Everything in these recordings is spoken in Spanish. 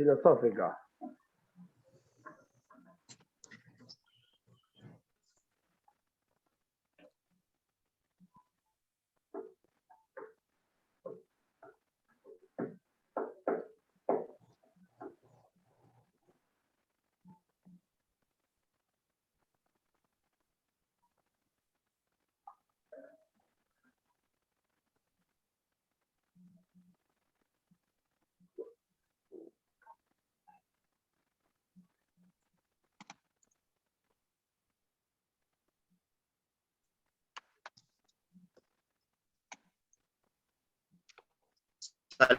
filosófica.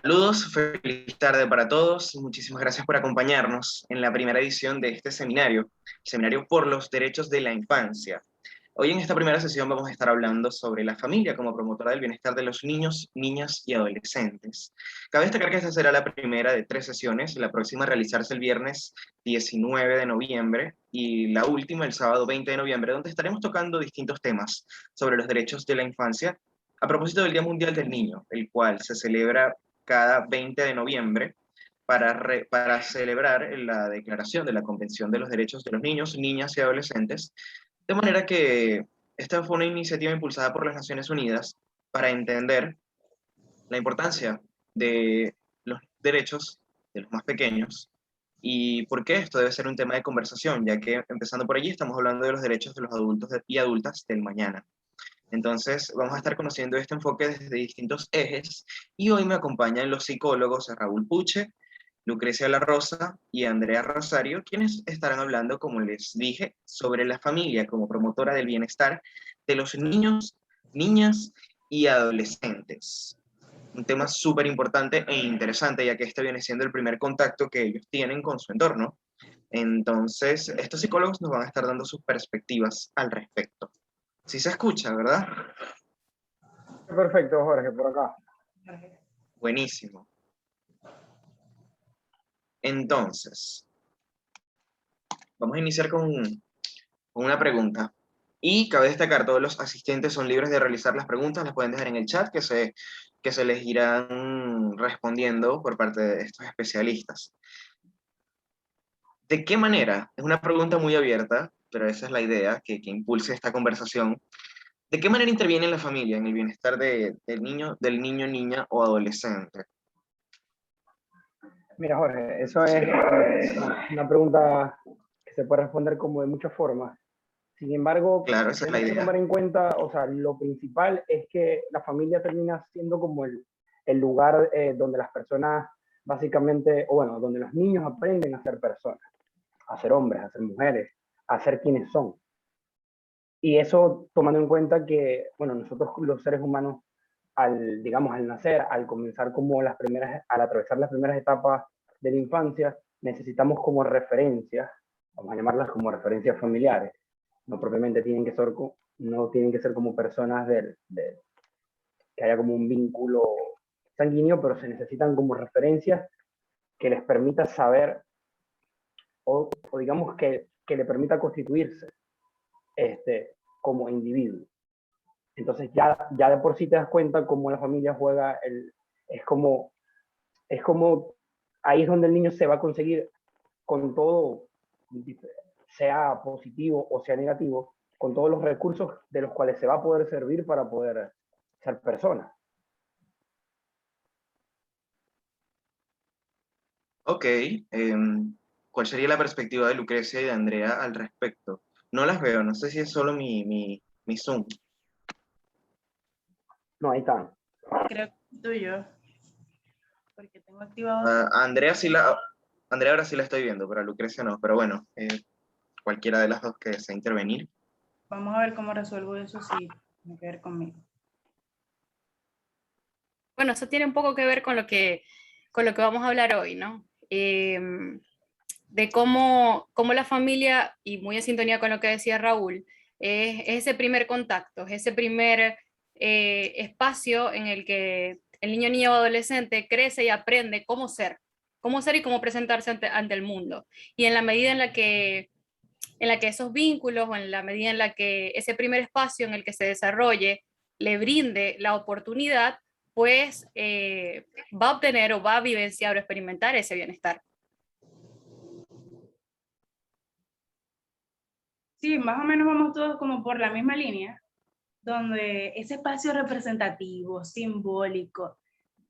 Saludos, feliz tarde para todos. Muchísimas gracias por acompañarnos en la primera edición de este seminario, el Seminario por los Derechos de la Infancia. Hoy en esta primera sesión vamos a estar hablando sobre la familia como promotora del bienestar de los niños, niñas y adolescentes. Cabe destacar que esta será la primera de 3 sesiones, la próxima a realizarse el viernes 19 de noviembre y la última el sábado 20 de noviembre, donde estaremos tocando distintos temas sobre los derechos de la infancia a propósito del Día Mundial del Niño, el cual se celebra cada 20 de noviembre para celebrar la declaración de la Convención de los Derechos de los Niños, Niñas y Adolescentes, de manera que esta fue una iniciativa impulsada por las Naciones Unidas para entender la importancia de los derechos de los más pequeños y por qué esto debe ser un tema de conversación, ya que empezando por allí estamos hablando de los derechos de los adultos y adultas del mañana. Entonces, vamos a estar conociendo este enfoque desde distintos ejes y hoy me acompañan los psicólogos Raúl Puche, Lucrecia La Rosa y Andrea Rosario, quienes estarán hablando, como les dije, sobre la familia como promotora del bienestar de los niños, niñas y adolescentes. Un tema súper importante e interesante, ya que este viene siendo el primer contacto que ellos tienen con su entorno. Entonces, estos psicólogos nos van a estar dando sus perspectivas al respecto. Sí se escucha, ¿verdad? Perfecto, Jorge, por acá. Buenísimo. Entonces, vamos a iniciar con una pregunta. Y cabe destacar, todos los asistentes son libres de realizar las preguntas, las pueden dejar en el chat que se les irán respondiendo por parte de estos especialistas. ¿De qué manera? Es una pregunta muy abierta, pero esa es la idea que impulse esta conversación. ¿De qué manera interviene la familia en el bienestar del niño, niña o adolescente? Mira, Jorge, eso es una pregunta que se puede responder como de muchas formas. Sin embargo, Claro, esa es la tenemos que idea. tomar en cuenta, o sea, lo principal es que la familia termina siendo como el lugar donde las personas básicamente, o bueno, donde los niños aprenden a ser personas, a ser hombres, a ser mujeres, a ser quienes son. Y eso tomando en cuenta que, bueno, nosotros los seres humanos, digamos, al nacer, al comenzar como al atravesar las primeras etapas de la infancia, necesitamos como referencias, vamos a llamarlas como referencias familiares. No propiamente no tienen que ser como personas que haya como un vínculo sanguíneo, pero se necesitan como referencias que les permita saber o digamos que le permita constituirse como individuo. Entonces ya de por sí te das cuenta cómo la familia juega, es como, es como, ahí es donde el niño se va a conseguir con todo, sea positivo o sea negativo, con todos los recursos de los cuales se va a poder servir para poder ser persona. Ok, ¿cuál sería la perspectiva de Lucrecia y de Andrea al respecto? No las veo, no sé si es solo mi Zoom. No, ahí están. Creo que es tuyo, porque tengo activado. Andrea ahora sí la estoy viendo, pero a Lucrecia no. Pero bueno, cualquiera de las dos que desea intervenir. Vamos a ver cómo resuelvo eso si tiene que ver conmigo. Bueno, eso tiene un poco que ver con lo que vamos a hablar hoy, ¿no? De cómo la familia, y muy en sintonía con lo que decía Raúl, es ese primer contacto, es ese primer espacio en el que el niño, niña o adolescente crece y aprende cómo ser y cómo presentarse ante el mundo. Y en la medida en la que esos vínculos o en la medida en la que ese primer espacio en el que se desarrolle le brinde la oportunidad, pues va a obtener o va a vivenciar o experimentar ese bienestar. Sí, más o menos vamos todos como por la misma línea, donde ese espacio representativo, simbólico,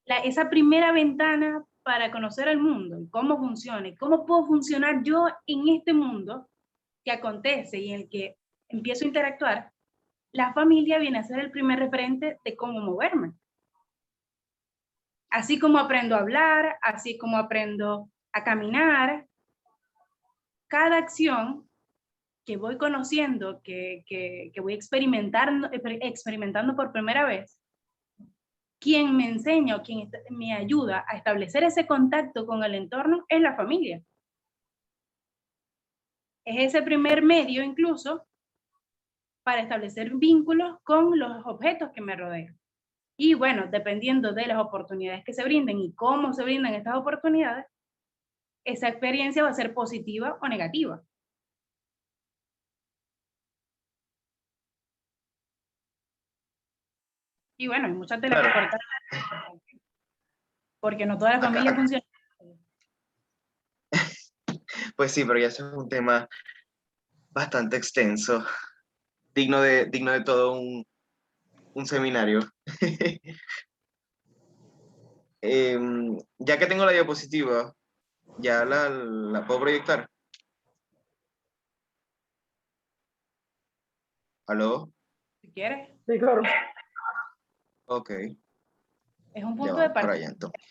esa primera ventana para conocer el mundo y cómo funciona y cómo puedo funcionar yo en este mundo que acontece y en el que empiezo a interactuar, la familia viene a ser el primer referente de cómo moverme. Así como aprendo a hablar, así como aprendo a caminar, cada acción que voy conociendo, que voy experimentando por primera vez, quien me enseña o quien me ayuda a establecer ese contacto con el entorno es la familia. Es ese primer medio incluso para establecer vínculos con los objetos que me rodean. Y bueno, dependiendo de las oportunidades que se brinden y cómo se brindan estas oportunidades, esa experiencia va a ser positiva o negativa. Y bueno, hay muchas tela que Claro. cortar, porque no toda la familia funciona. Pues sí, pero ya eso es un tema bastante extenso, digno de todo un seminario. Ya que tengo la diapositiva, ya la puedo proyectar. ¿Aló? Si quieres, Sí, claro. Ok, es un ya punto de vamos para partida. allá entonces.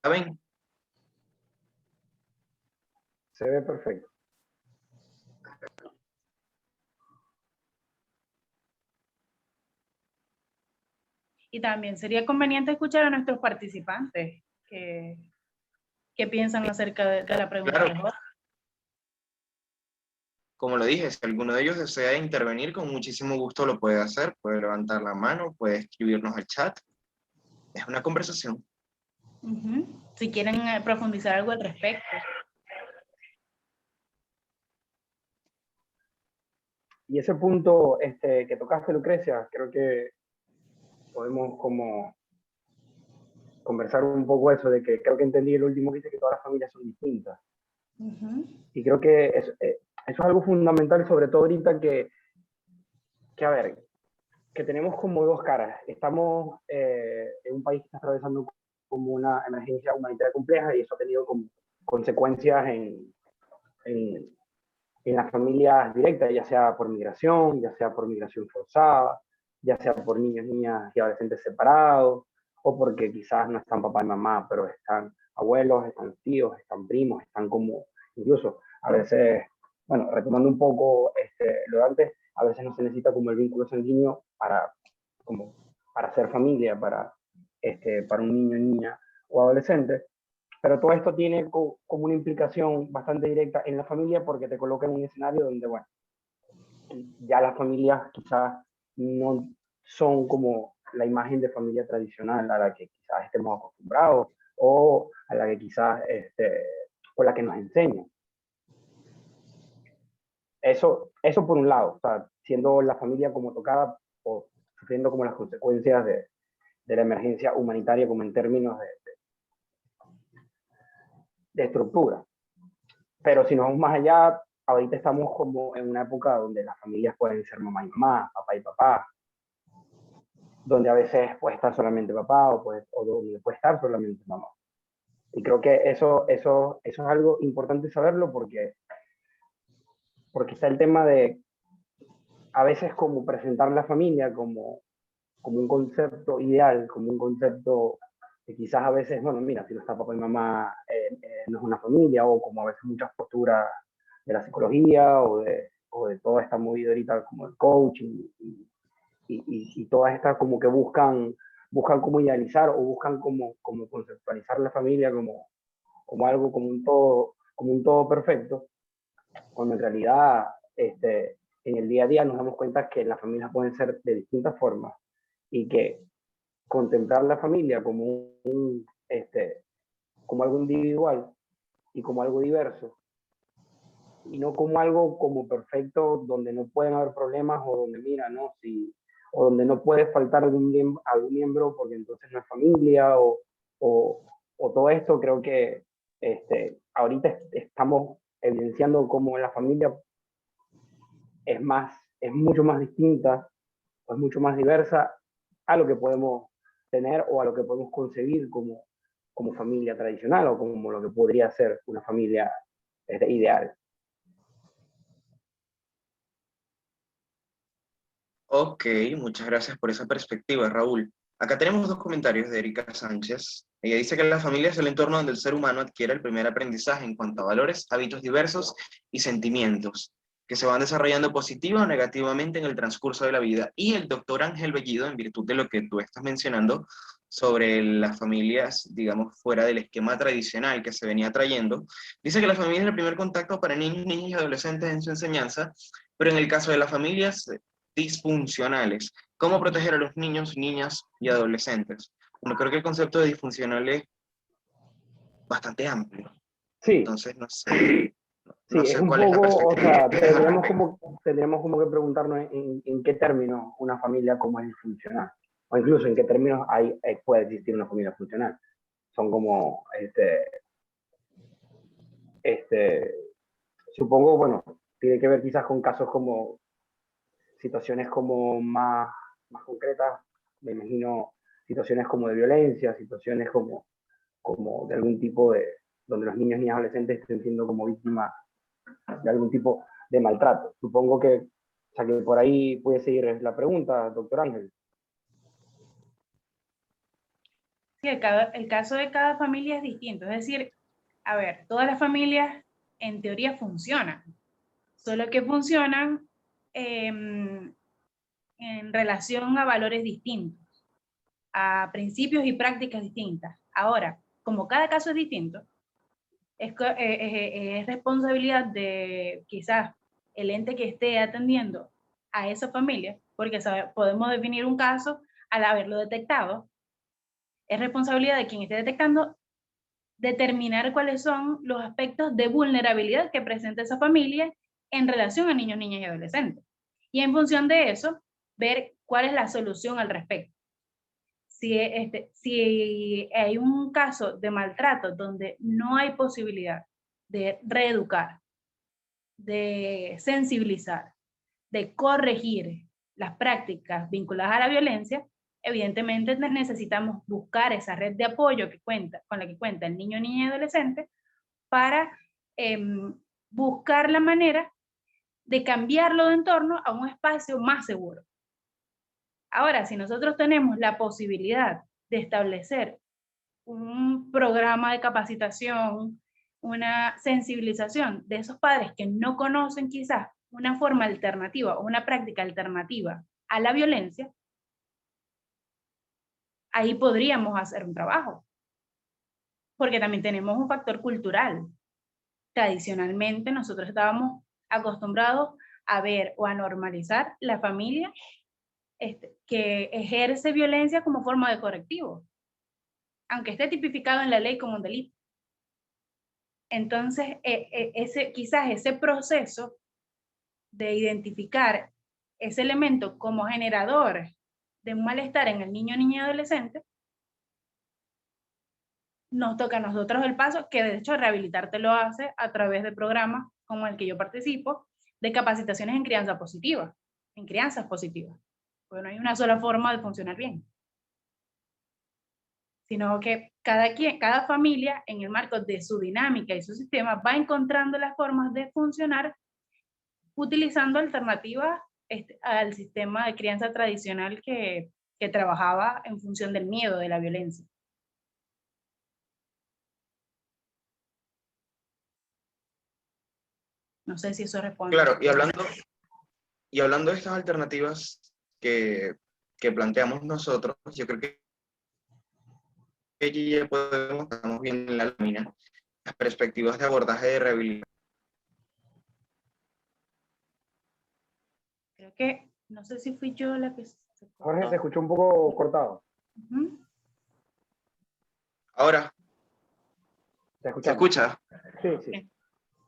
¿Saben? Se ve perfecto. Y también sería conveniente escuchar a nuestros participantes que piensan acerca de la pregunta Claro, de Jorge. como lo dije, si alguno de ellos desea intervenir, con muchísimo gusto lo puede hacer, puede levantar la mano, puede escribirnos al chat. Es una conversación. Si quieren profundizar algo al respecto. Y ese punto que tocaste, Lucrecia, creo que podemos como conversar un poco eso, de que creo que entendí el último que dice que todas las familias son distintas. Y creo que eso es algo fundamental, sobre todo ahorita a ver, que tenemos como dos caras. Estamos en un país que está atravesando como una emergencia humanitaria compleja y eso ha tenido como consecuencias en, en las familias directas, ya sea por migración, ya sea por migración forzada, ya sea por niños, niñas y adolescentes separados, o porque quizás no están papá y mamá, pero están abuelos, están tíos, están primos, están como, incluso a veces, bueno, retomando un poco lo de antes, a veces no se necesita como el vínculo sanguíneo como, para ser familia, para un niño, niña o adolescente, pero todo esto tiene como una implicación bastante directa en la familia porque te coloca en un escenario donde, bueno, ya las familias quizás no son como la imagen de familia tradicional a la que quizás estemos acostumbrados o a la que quizás, o la que nos enseñan. Eso por un lado, o sea, siendo la familia como tocada o sufriendo como las consecuencias de la emergencia humanitaria como en términos de estructura. Pero si nos vamos más allá, ahorita estamos como en una época donde las familias pueden ser mamá y mamá, papá y papá, donde a veces puede estar solamente papá o donde puede estar solamente mamá. Y creo que eso es algo importante saberlo porque está el tema de a veces como presentar la familia como un concepto ideal, como un concepto que quizás a veces, bueno, mira, si no está papá y mamá, no es una familia, o como a veces muchas posturas de la psicología o de toda esta movida ahorita como el coaching y todas estas como que buscan como idealizar o buscan como conceptualizar la familia como algo, como un todo perfecto, cuando en realidad en el día a día nos damos cuenta que las familias pueden ser de distintas formas y que contemplar la familia como algo individual y como algo diverso y no como algo como perfecto donde no pueden haber problemas o donde mira, ¿no? O donde no puede faltar algún miembro porque entonces no es familia o o todo esto, creo que ahorita estamos evidenciando cómo la familia es mucho más distinta, o es mucho más diversa a lo que podemos tener o a lo que podemos concebir como familia tradicional o como lo que podría ser una familia ideal. Ok, muchas gracias por esa perspectiva, Raúl. Acá tenemos dos comentarios de Erika Sánchez. Ella dice que la familia es el entorno donde el ser humano adquiere el primer aprendizaje en cuanto a valores, hábitos diversos y sentimientos, que se van desarrollando positiva o negativamente en el transcurso de la vida. Y el doctor Ángel Bellido, en virtud de lo que tú estás mencionando sobre las familias, digamos, fuera del esquema tradicional que se venía trayendo, dice que la familia es el primer contacto para niños, niñas y adolescentes en su enseñanza, pero en el caso de las familias disfuncionales, ¿cómo proteger a los niños, niñas y adolescentes? Bueno, creo que el concepto de disfuncional es bastante amplio. Sí. Entonces, no sé. Sí, es un cuál es la poco, o perspectiva sea, que tienes al respecto. tendríamos como que preguntarnos en qué términos una familia como es funcional, o incluso en qué términos puede existir una familia funcional. Son como, supongo, bueno, tiene que ver quizás con casos como situaciones como más concretas, me imagino situaciones como de violencia, situaciones como de algún tipo donde los niños y adolescentes estén siendo como víctimas de algún tipo de maltrato. Supongo que, o sea, que por ahí puede seguir la pregunta, doctor Ángel. Sí, el caso de cada familia es distinto. Es decir, a ver, todas las familias en teoría funcionan, solo que funcionan en relación a valores distintos, a principios y prácticas distintas. Ahora, como cada caso es distinto, es responsabilidad de quizás el ente que esté atendiendo a esa familia, porque podemos definir un caso al haberlo detectado. Es responsabilidad de quien esté detectando determinar cuáles son los aspectos de vulnerabilidad que presenta esa familia en relación a niños, niñas y adolescentes. Y en función de eso, ver cuál es la solución al respecto. Si hay un caso de maltrato donde no hay posibilidad de reeducar, de sensibilizar, de corregir las prácticas vinculadas a la violencia, evidentemente necesitamos buscar esa red de apoyo con la que cuenta el niño, niña y adolescente para buscar la manera de cambiarlo de entorno a un espacio más seguro. Ahora, si nosotros tenemos la posibilidad de establecer un programa de capacitación, una sensibilización de esos padres que no conocen quizás una forma alternativa o una práctica alternativa a la violencia, ahí podríamos hacer un trabajo. Porque también tenemos un factor cultural. Tradicionalmente nosotros estábamos acostumbrados a ver o a normalizar la familia que ejerce violencia como forma de correctivo, aunque esté tipificado en la ley como un delito. Entonces, quizás ese proceso de identificar ese elemento como generador de un malestar en el niño, niña y adolescente, nos toca a nosotros el paso, que de hecho Rehabilitarte lo hace a través de programas como el que yo participo, de capacitaciones en crianza positiva, en crianzas positivas. Porque no hay una sola forma de funcionar bien, sino que cada familia, en el marco de su dinámica y su sistema, va encontrando las formas de funcionar utilizando alternativas al sistema de crianza tradicional que trabajaba en función del miedo, de la violencia. No sé si eso responde. Claro, y hablando de estas alternativas que planteamos nosotros, yo creo que allí ya estamos viendo en la lámina las perspectivas de abordaje de rehabilitación. Creo que, no sé si fui yo la que se cortó. Jorge, se escuchó un poco cortado. Ahora, ¿Se ¿se escucha? Sí, sí.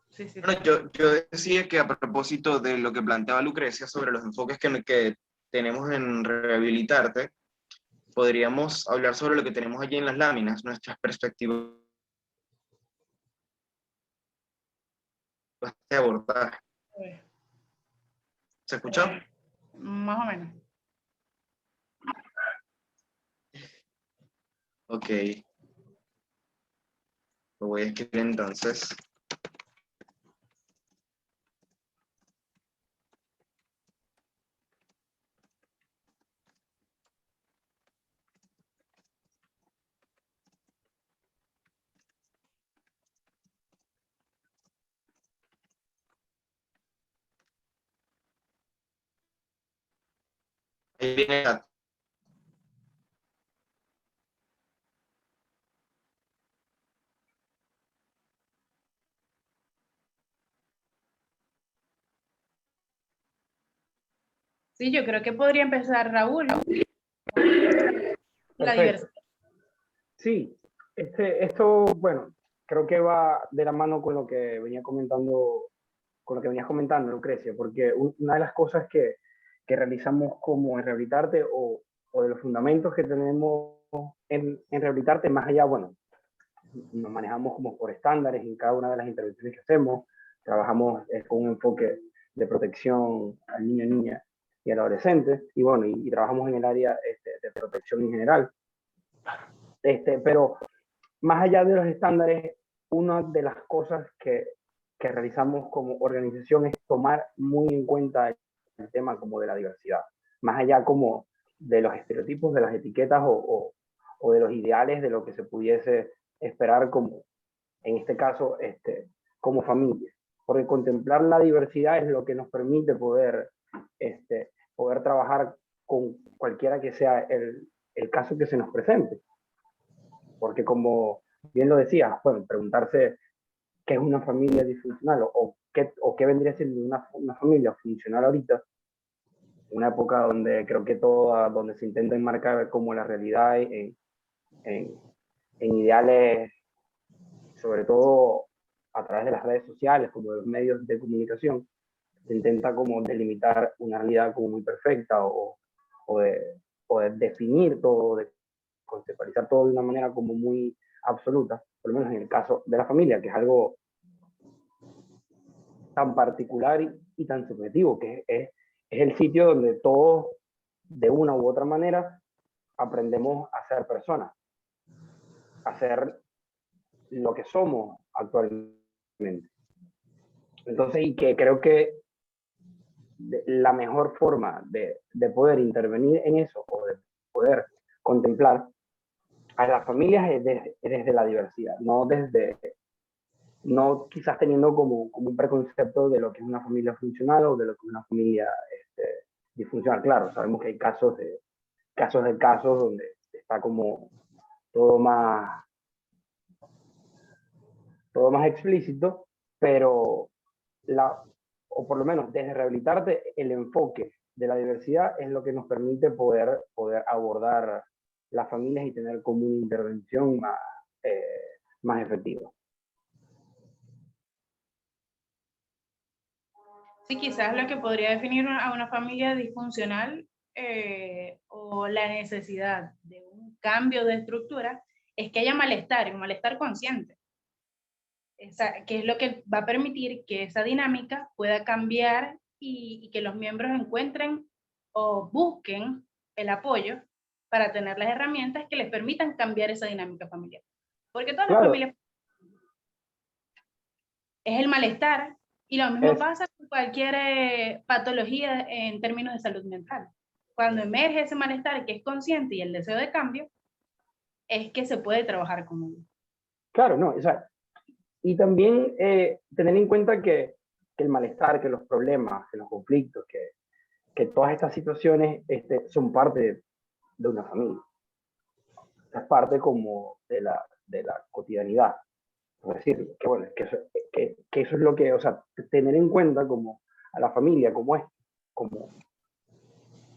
Sí. Bueno, yo decía que a propósito de lo que planteaba Lucrecia sobre los enfoques que tenemos en Rehabilitarte, podríamos hablar sobre lo que tenemos allí en las láminas, nuestras perspectivas de abordaje. ¿Se escuchó? Más o menos. Ok. Lo voy a escribir entonces. Ahí viene la... Sí, yo creo que podría empezar Raúl. La Perfecto. diversidad. Sí, esto, bueno, creo que va de la mano con lo que venía comentando, con lo que venías comentando, Lucrecia, porque una de las cosas que realizamos como en Rehabilitarte o de los fundamentos que tenemos en Rehabilitarte, más allá, bueno, nos manejamos como por estándares en cada una de las intervenciones que hacemos, trabajamos con un enfoque de protección al niño, niña y al adolescente, y bueno, y trabajamos en el área de protección en general. Pero más allá de los estándares, una de las cosas que realizamos como organización es tomar muy en cuenta el tema como de la diversidad, más allá como de los estereotipos, de las etiquetas o de los ideales de lo que se pudiese esperar como, en este caso, como familia. Porque contemplar la diversidad es lo que nos permite poder trabajar con cualquiera que sea el caso que se nos presente. Porque como bien lo decía, bueno, preguntarse qué es una familia disfuncional o qué vendría siendo una familia funcional ahorita, una época donde creo que donde se intenta enmarcar como la realidad en, en ideales, sobre todo a través de las redes sociales, como de los medios de comunicación, se intenta como delimitar una realidad como muy perfecta o de definir todo, de conceptualizar todo de una manera como muy absoluta, por lo menos en el caso de la familia, que es algo tan particular y tan subjetivo, que es el sitio donde todos, de una u otra manera, aprendemos a ser personas, a ser lo que somos actualmente. Entonces, y que creo que la mejor forma de poder intervenir en eso o de poder contemplar a las familias es desde la diversidad, no quizás teniendo como un preconcepto de lo que es una familia funcional o de lo que es una familia disfuncional. Claro, sabemos que hay casos de casos donde está como todo más explícito, pero o por lo menos desde Rehabilitarte, el enfoque de la diversidad es lo que nos permite poder abordar las familias y tener como una intervención más efectiva. Sí, quizás lo que podría definir a una familia disfuncional o la necesidad de un cambio de estructura es que haya malestar, un malestar consciente. Que es lo que va a permitir que esa dinámica pueda cambiar y que los miembros encuentren o busquen el apoyo para tener las herramientas que les permitan cambiar esa dinámica familiar. Porque todas las familias es el malestar y lo mismo pasa con cualquier patología en términos de salud mental. Cuando emerge ese malestar que es consciente y el deseo de cambio, es que se puede trabajar con él. Claro, no, o sea, y también tener en cuenta que el malestar, que los problemas, que los conflictos, que todas estas situaciones son parte de una familia. Es parte como de la cotidianidad. Es decir, que bueno, que eso es lo que, o sea, tener en cuenta como a la familia como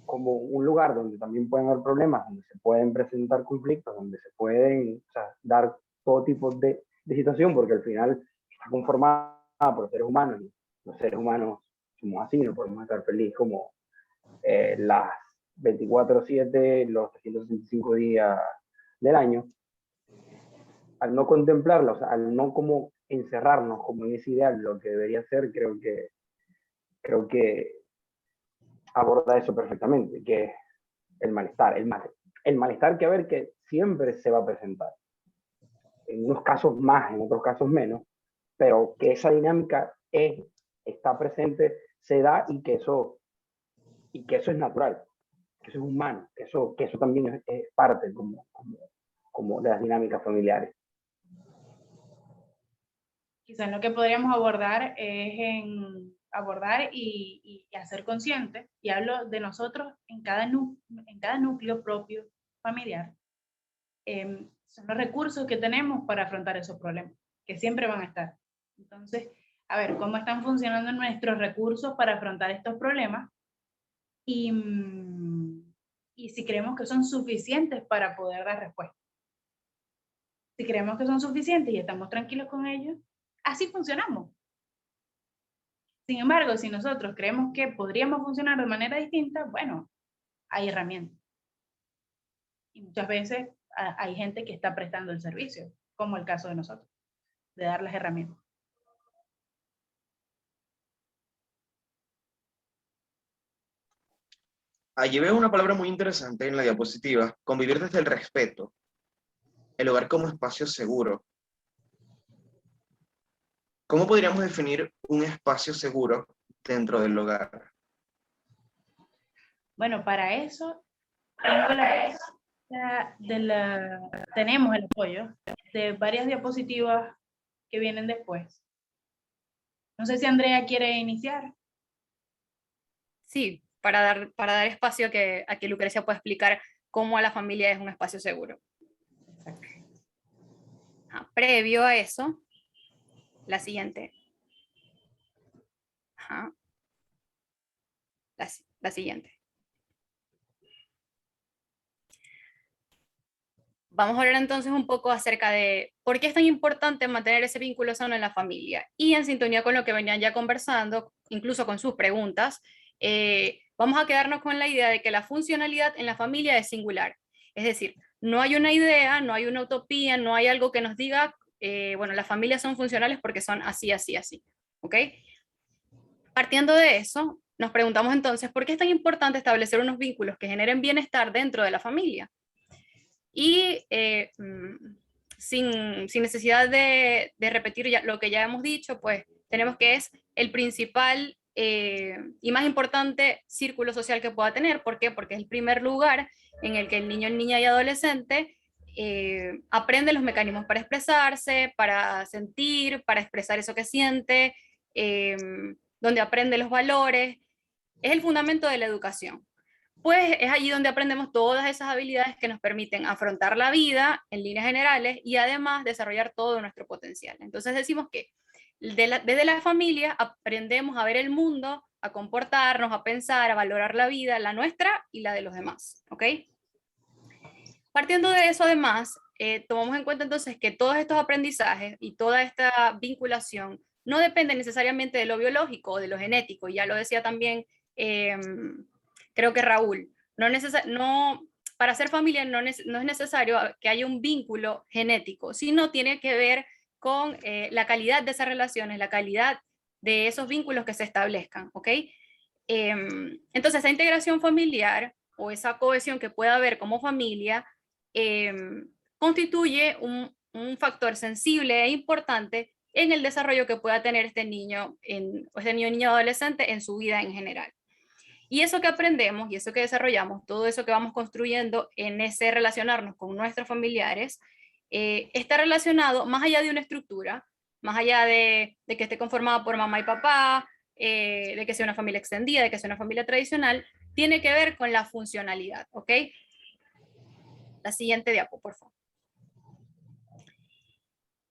un lugar donde también pueden haber problemas, donde se pueden presentar conflictos, donde se pueden, o sea, dar todo tipo de situación, porque al final está conformada por seres humanos y los seres humanos somos así, no podemos estar felices como 24/7, los 365 días del año, al no contemplarla, o sea, al no como encerrarnos como en ese ideal, lo que debería ser, creo que aborda eso perfectamente, que es el malestar, el malestar que a ver que siempre se va a presentar, en unos casos más, en otros casos menos, pero que esa dinámica está presente, se da y que eso es natural, que eso es humano, que eso también es parte como de las dinámicas familiares. Quizás lo que podríamos abordar es abordar y hacer consciente, y hablo de nosotros en cada núcleo propio familiar, son los recursos que tenemos para afrontar esos problemas, que siempre van a estar. Entonces, a ver, ¿cómo están funcionando nuestros recursos para afrontar estos problemas? Y si creemos que son suficientes para poder dar respuesta. Si creemos que son suficientes y estamos tranquilos con ellos, así funcionamos. Sin embargo, si nosotros creemos que podríamos funcionar de manera distinta, bueno, hay herramientas. Y muchas veces hay gente que está prestando el servicio, como el caso de nosotros, de dar las herramientas. Allí veo una palabra muy interesante en la diapositiva: convivir desde el respeto, el hogar como espacio seguro. ¿Cómo podríamos definir un espacio seguro dentro del hogar? Bueno, para eso tenemos el apoyo de varias diapositivas que vienen después. No sé si Andrea quiere iniciar. Sí, para dar espacio a que Lucrecia pueda explicar cómo a la familia es un espacio seguro. Previo a eso, la siguiente. La siguiente. Vamos a hablar entonces un poco acerca de por qué es tan importante mantener ese vínculo sano en la familia. Y en sintonía con lo que venían ya conversando, incluso con sus preguntas, vamos a quedarnos con la idea de que la funcionalidad en la familia es singular. Es decir, no hay una idea, no hay una utopía, no hay algo que nos diga, bueno, las familias son funcionales porque son así, así, así. ¿Ok? Partiendo de eso, nos preguntamos entonces, ¿por qué es tan importante establecer unos vínculos que generen bienestar dentro de la familia? Y sin necesidad de repetir lo que ya hemos dicho, pues tenemos que es el principal y más importante círculo social que pueda tener. ¿Por qué? Porque es el primer lugar en el que el niño, niña y adolescente aprende los mecanismos para expresarse, para sentir, para expresar eso que siente, donde aprende los valores. Es el fundamento de la educación. Pues es allí donde aprendemos todas esas habilidades que nos permiten afrontar la vida en líneas generales y además desarrollar todo nuestro potencial. Entonces decimos que desde la familia aprendemos a ver el mundo, a comportarnos, a pensar, a valorar la vida, la nuestra y la de los demás. ¿Ok? Partiendo de eso, además, tomamos en cuenta entonces que todos estos aprendizajes y toda esta vinculación no depende necesariamente de lo biológico o de lo genético. Ya lo decía también creo que Raúl, para ser familia no es necesario que haya un vínculo genético, sino tiene que ver con la calidad de esas relaciones, la calidad de esos vínculos que se establezcan, ¿ok? Entonces, esa integración familiar o esa cohesión que pueda haber como familia constituye un factor sensible e importante en el desarrollo que pueda tener este niño, niño adolescente en su vida en general. Y eso que aprendemos y eso que desarrollamos, todo eso que vamos construyendo en ese relacionarnos con nuestros familiares, está relacionado más allá de una estructura, más allá de que esté conformada por mamá y papá, de que sea una familia extendida, de que sea una familia tradicional, tiene que ver con la funcionalidad, ¿ok? La siguiente diapo, por favor.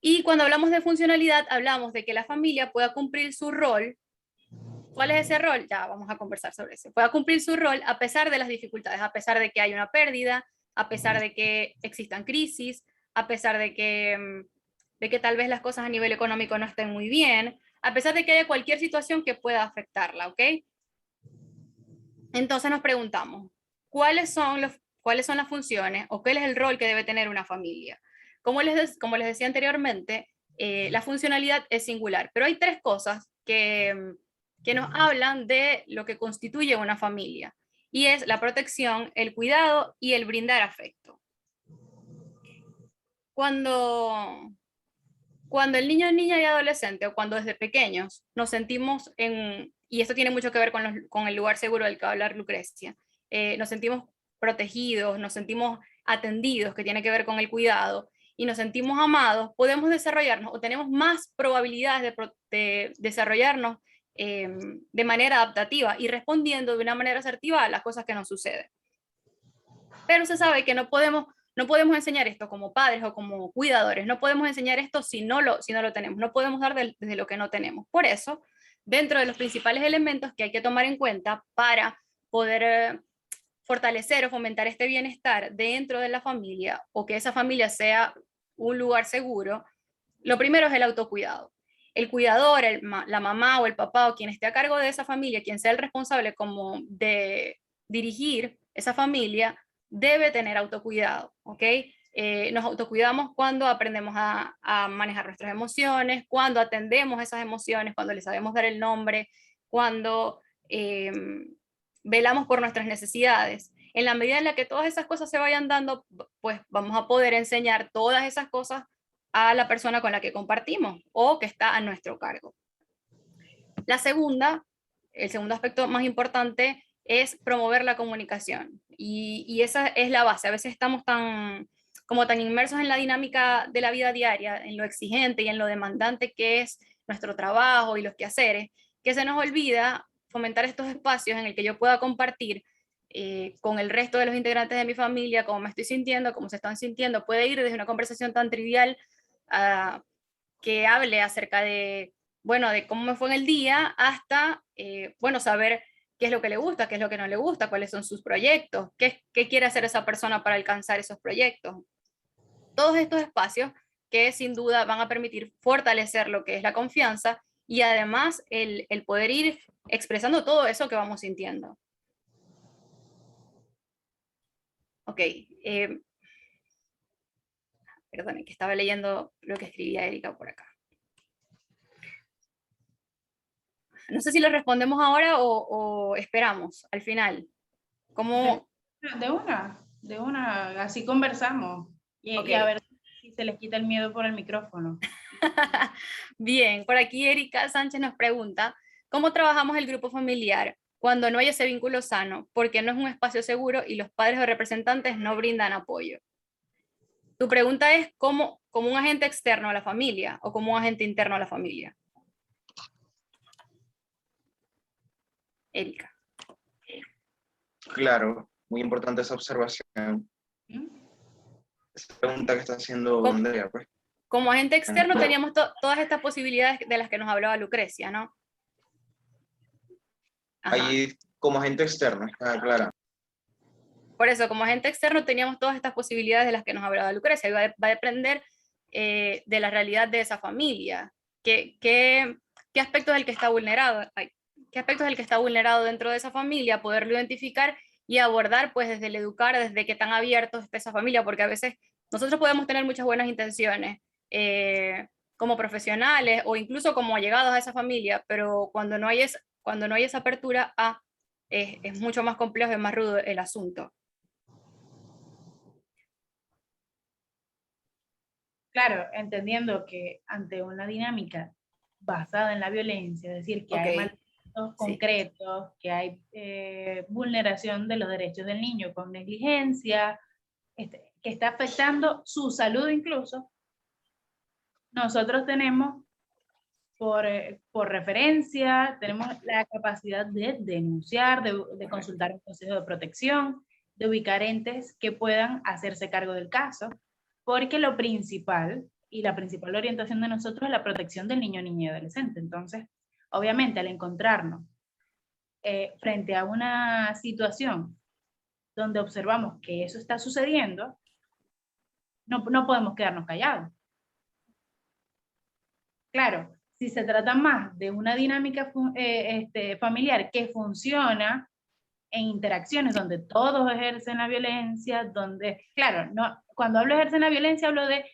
Y cuando hablamos de funcionalidad, hablamos de que la familia pueda cumplir su rol. ¿Cuál es ese rol? Ya vamos a conversar sobre eso. Pueda cumplir su rol a pesar de las dificultades, a pesar de que hay una pérdida, a pesar de que existan crisis, a pesar de que tal vez las cosas a nivel económico no estén muy bien, a pesar de que haya cualquier situación que pueda afectarla, ¿ok? Entonces nos preguntamos, cuáles son las funciones o cuál es el rol que debe tener una familia. Como les decía anteriormente, la funcionalidad es singular, pero hay tres cosas que nos hablan de lo que constituye una familia, y es la protección, el cuidado y el brindar afecto. Cuando el niño, niña y adolescente, o cuando desde pequeños nos sentimos y esto tiene mucho que ver con el lugar seguro del que va a hablar Lucrecia, nos sentimos protegidos, nos sentimos atendidos, que tiene que ver con el cuidado, y nos sentimos amados, podemos desarrollarnos o tenemos más probabilidades de desarrollarnos de manera adaptativa y respondiendo de una manera asertiva a las cosas que nos suceden. Pero se sabe que no podemos enseñar esto como padres o como cuidadores, no podemos enseñar esto si no lo tenemos, no podemos dar desde lo que no tenemos. Por eso, dentro de los principales elementos que hay que tomar en cuenta para poder fortalecer o fomentar este bienestar dentro de la familia, o que esa familia sea un lugar seguro, lo primero es el autocuidado. El cuidador, la mamá o el papá o quien esté a cargo de esa familia, quien sea el responsable como de dirigir esa familia, debe tener autocuidado, ¿ok? Nos autocuidamos cuando aprendemos a manejar nuestras emociones, cuando atendemos esas emociones, cuando le sabemos dar el nombre, cuando velamos por nuestras necesidades. En la medida en la que todas esas cosas se vayan dando, pues vamos a poder enseñar todas esas cosas a la persona con la que compartimos o que está a nuestro cargo. El segundo aspecto más importante es promover la comunicación, y esa es la base. A veces estamos tan inmersos en la dinámica de la vida diaria, en lo exigente y en lo demandante que es nuestro trabajo y los quehaceres, que se nos olvida fomentar estos espacios en el que yo pueda compartir con el resto de los integrantes de mi familia cómo me estoy sintiendo, cómo se están sintiendo. Puede ir desde una conversación tan trivial que hable acerca de cómo me fue en el día, hasta, saber qué es lo que le gusta, qué es lo que no le gusta, cuáles son sus proyectos, qué quiere hacer esa persona para alcanzar esos proyectos. Todos estos espacios que sin duda van a permitir fortalecer lo que es la confianza y además el poder ir expresando todo eso que vamos sintiendo. Ok. Perdón, que estaba leyendo lo que escribía Erika por acá. No sé si lo respondemos ahora o esperamos al final. ¿Cómo? De una, así conversamos. Y a ver si se les quita el miedo por el micrófono. Bien, por aquí Erika Sánchez nos pregunta, ¿cómo trabajamos el grupo familiar cuando no hay ese vínculo sano? Porque no es un espacio seguro y los padres o representantes no brindan apoyo. Tu pregunta es como un agente externo a la familia o como un agente interno a la familia. Erika. Claro, muy importante esa observación. Esa pregunta que está haciendo Andrea, pues. Como agente externo teníamos todas estas posibilidades de las que nos hablaba Lucrecia, ¿no? Ajá. Ahí, como agente externo, está clara. Por eso, como agente externo teníamos todas estas posibilidades de las que nos hablaba Lucrecia. Y va a depender de la realidad de esa familia. ¿Qué aspecto es el que está vulnerado? ¿Qué aspecto es el que está vulnerado dentro de esa familia? Poderlo identificar y abordar, pues, desde el educar, desde qué tan abiertos está esa familia, porque a veces nosotros podemos tener muchas buenas intenciones como profesionales o incluso como allegados a esa familia, pero cuando no hay esa apertura, es mucho más complejo y más rudo el asunto. Claro, entendiendo que ante una dinámica basada en la violencia, es decir, que hay maltratos concretos, que hay vulneración de los derechos del niño con negligencia, que está afectando su salud incluso, nosotros tenemos por referencia, tenemos la capacidad de denunciar, de consultar un consejo de protección, de ubicar entes que puedan hacerse cargo del caso, porque lo principal y la principal orientación de nosotros es la protección del niño, niña y adolescente. Entonces, obviamente, al encontrarnos frente a una situación donde observamos que eso está sucediendo, no podemos quedarnos callados. Claro, si se trata más de una dinámica familiar que funciona en interacciones donde todos ejercen la violencia, donde, claro, no, cuando hablo de ejercen la violencia hablo de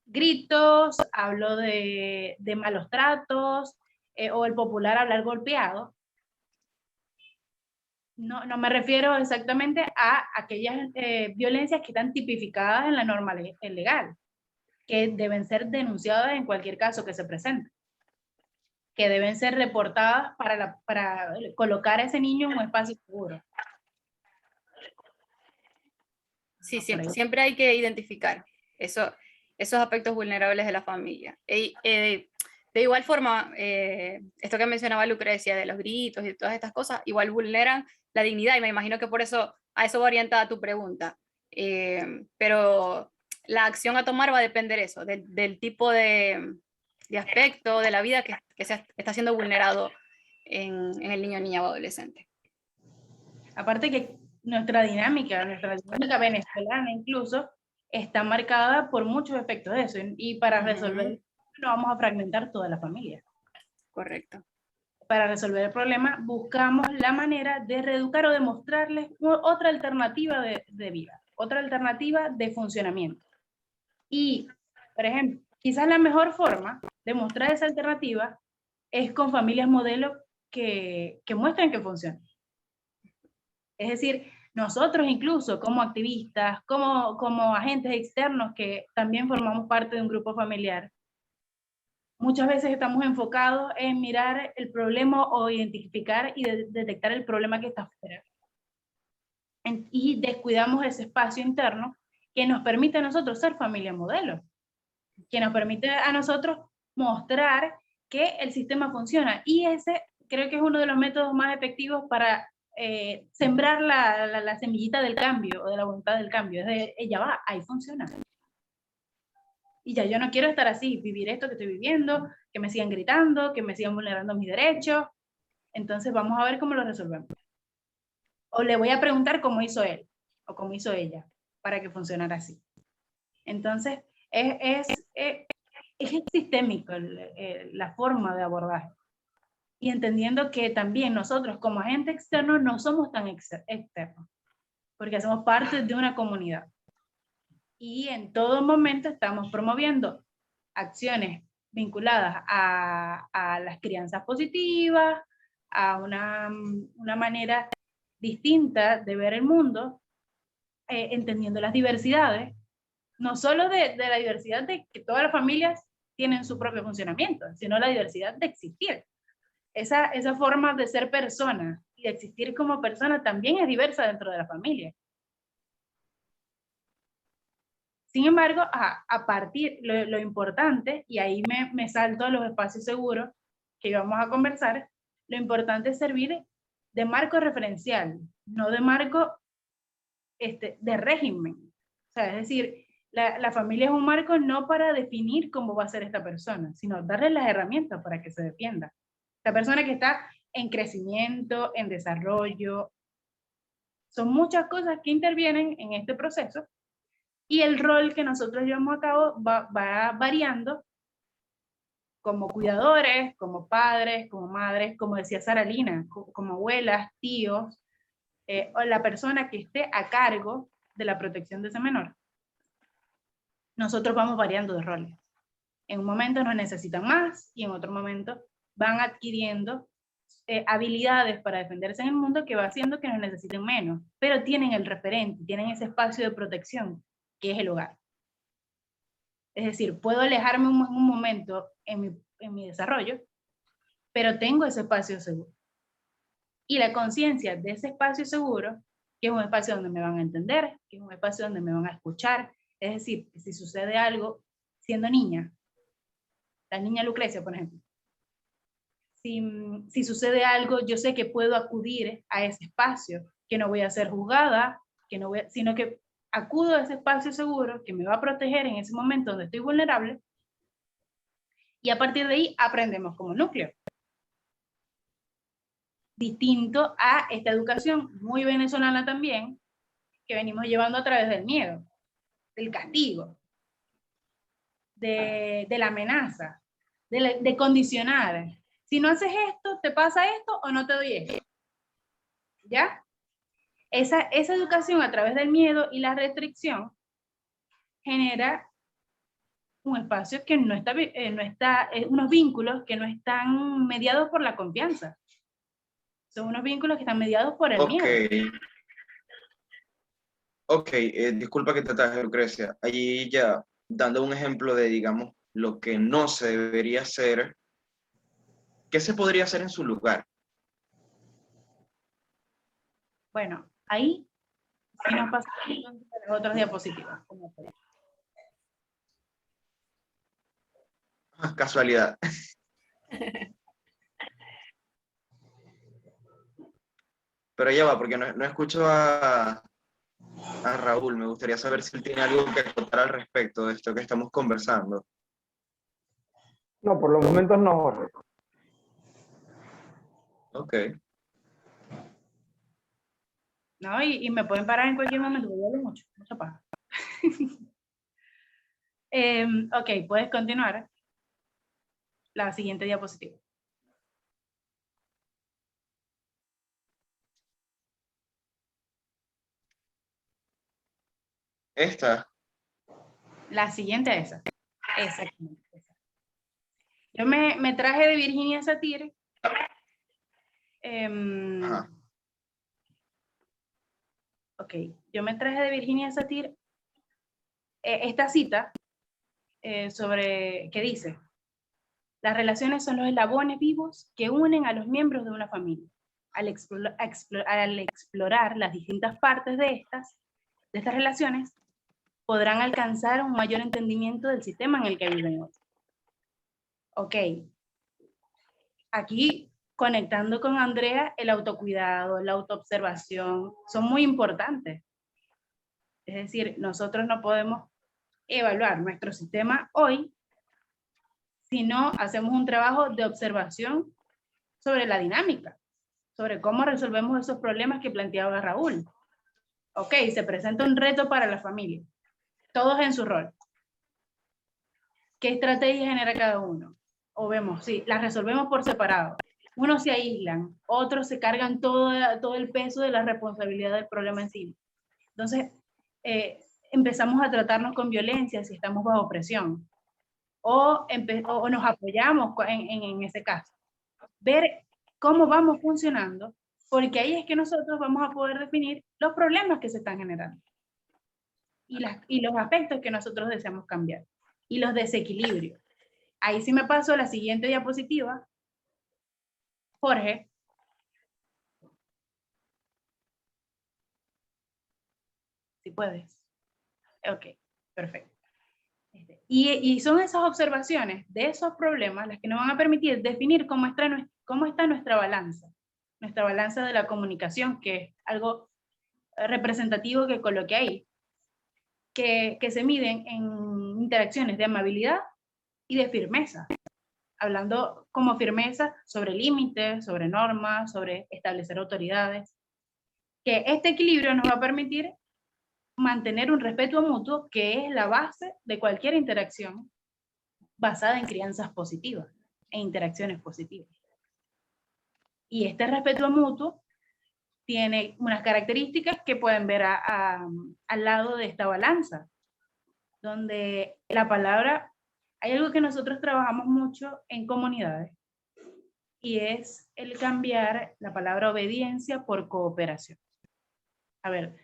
gritos, hablo de malos tratos, o el popular hablar golpeado. No, no me refiero exactamente a aquellas violencias que están tipificadas en la norma legal, que deben ser denunciadas en cualquier caso que se presente, que deben ser reportadas para colocar a ese niño en un espacio seguro. Sí, siempre hay que identificar esos aspectos vulnerables de la familia. De igual forma, esto que mencionaba Lucrecia, de los gritos y todas estas cosas, igual vulneran la dignidad, y me imagino que por eso, a eso va orientada tu pregunta. Pero la acción a tomar va a depender eso, del tipo de aspecto de la vida que está siendo vulnerado en el niño, niña o adolescente. Aparte que nuestra dinámica venezolana incluso, está marcada por muchos efectos de eso, y para resolver no vamos a fragmentar toda la familia. Correcto. Para resolver el problema buscamos la manera de reeducar o de mostrarles otra alternativa de vida, otra alternativa de funcionamiento. Y, por ejemplo, quizás la mejor forma de mostrar esa alternativa es con familias modelo que muestren que funciona. Es decir, nosotros incluso como activistas, como agentes externos que también formamos parte de un grupo familiar, muchas veces estamos enfocados en mirar el problema o identificar y detectar el problema que está afuera. Y descuidamos ese espacio interno que nos permite a nosotros ser familia modelo, que nos permite a nosotros mostrar que el sistema funciona. Y ese creo que es uno de los métodos más efectivos para sembrar la semillita del cambio o de la voluntad del cambio. Es de, ella va, ahí funciona. Y ya yo no quiero estar así, vivir esto que estoy viviendo, que me sigan gritando, que me sigan vulnerando mis derechos. Entonces vamos a ver cómo lo resolvemos. O le voy a preguntar cómo hizo él o cómo hizo ella para que funcionara así. Entonces es sistémico la forma de abordaje. Y entendiendo que también nosotros como agentes externos no somos tan externos, porque hacemos parte de una comunidad. Y en todo momento estamos promoviendo acciones vinculadas a las crianzas positivas, a una manera distinta de ver el mundo, entendiendo las diversidades, no solo de la diversidad de que todas las familias tienen su propio funcionamiento, sino la diversidad de existir. Esa forma de ser persona y de existir como persona también es diversa dentro de la familia. Sin embargo, a partir, lo importante, y ahí me salto a los espacios seguros que íbamos a conversar, lo importante es servir de marco referencial, no de marco de régimen. O sea, es decir, la familia es un marco no para definir cómo va a ser esta persona, sino darle las herramientas para que se defienda. La persona que está en crecimiento, en desarrollo, son muchas cosas que intervienen en este proceso. Y el rol que nosotros llevamos a cabo va variando como cuidadores, como padres, como madres, como decía Sara Lina, como abuelas, tíos, o la persona que esté a cargo de la protección de ese menor. Nosotros vamos variando de roles. En un momento nos necesitan más y en otro momento van adquiriendo habilidades para defenderse en el mundo que va haciendo que nos necesiten menos, pero tienen el referente, tienen ese espacio de protección que es el hogar. Es decir, puedo alejarme un momento en mi desarrollo, pero tengo ese espacio seguro. Y la conciencia de ese espacio seguro, que es un espacio donde me van a entender, que es un espacio donde me van a escuchar, es decir, que si sucede algo siendo niña, la niña Lucrecia, por ejemplo, si sucede algo, yo sé que puedo acudir a ese espacio, que no voy a ser juzgada, sino que acudo a ese espacio seguro que me va a proteger en ese momento donde estoy vulnerable, y a partir de ahí aprendemos como núcleo. Distinto a esta educación muy venezolana también, que venimos llevando a través del miedo, del castigo, de la amenaza, de condicionar. Si no haces esto, te pasa esto o no te doy esto. ¿Ya? Esa educación a través del miedo y la restricción genera un espacio que no está, unos vínculos que no están mediados por la confianza. Son unos vínculos que están mediados por el Ok, miedo. ok, disculpa que te ataje, Lucrecia. Allí ya, dando un ejemplo de, digamos, lo que no se debería hacer, ¿qué se podría hacer en su lugar? Bueno, ahí sí nos pasa entonces a las otras diapositivas. Ah, casualidad. Pero ya va, porque no escucho a Raúl. Me gustaría saber si él tiene algo que contar al respecto de esto que estamos conversando. No, por los momentos no, Jorge. Ok. ¿No? Y me pueden parar en cualquier momento, porque yo hablo mucho, mucha paja. Ok, puedes continuar. La siguiente diapositiva. Esta. La siguiente a esa. Exactamente. Esa. Yo me traje de Virginia Satir. Ajá. Ok, yo me traje de Virginia Satir esta cita que dice: las relaciones son los eslabones vivos que unen a los miembros de una familia. Al explorar las distintas partes de estas relaciones, podrán alcanzar un mayor entendimiento del sistema en el que viven hoy. Ok, aquí conectando con Andrea, el autocuidado, la autoobservación son muy importantes. Es decir, nosotros no podemos evaluar nuestro sistema hoy si no hacemos un trabajo de observación sobre la dinámica, sobre cómo resolvemos esos problemas que planteaba Raúl. Ok, se presenta un reto para la familia, todos en su rol. ¿Qué estrategia genera cada uno? O vemos, sí, las resolvemos por separado. Unos se aíslan, otros se cargan todo el peso de la responsabilidad del problema en sí. Entonces, empezamos a tratarnos con violencia si estamos bajo presión. O nos apoyamos en ese caso. Ver cómo vamos funcionando, porque ahí es que nosotros vamos a poder definir los problemas que se están generando y los aspectos que nosotros deseamos cambiar y los desequilibrios. Ahí sí me paso a la siguiente diapositiva. Jorge. Si puedes. Ok, perfecto. Y son esas observaciones de esos problemas las que nos van a permitir definir cómo está nuestra balanza de la comunicación, que es algo representativo que coloqué ahí, que se miden en interacciones de amabilidad y de firmeza, hablando como firmeza sobre límites, sobre normas, sobre establecer autoridades, que este equilibrio nos va a permitir mantener un respeto mutuo, que es la base de cualquier interacción basada en crianzas positivas e interacciones positivas. Y este respeto mutuo tiene unas características que pueden ver al lado de esta balanza, donde la palabra, hay algo que nosotros trabajamos mucho en comunidades, y es el cambiar la palabra obediencia por cooperación. A ver,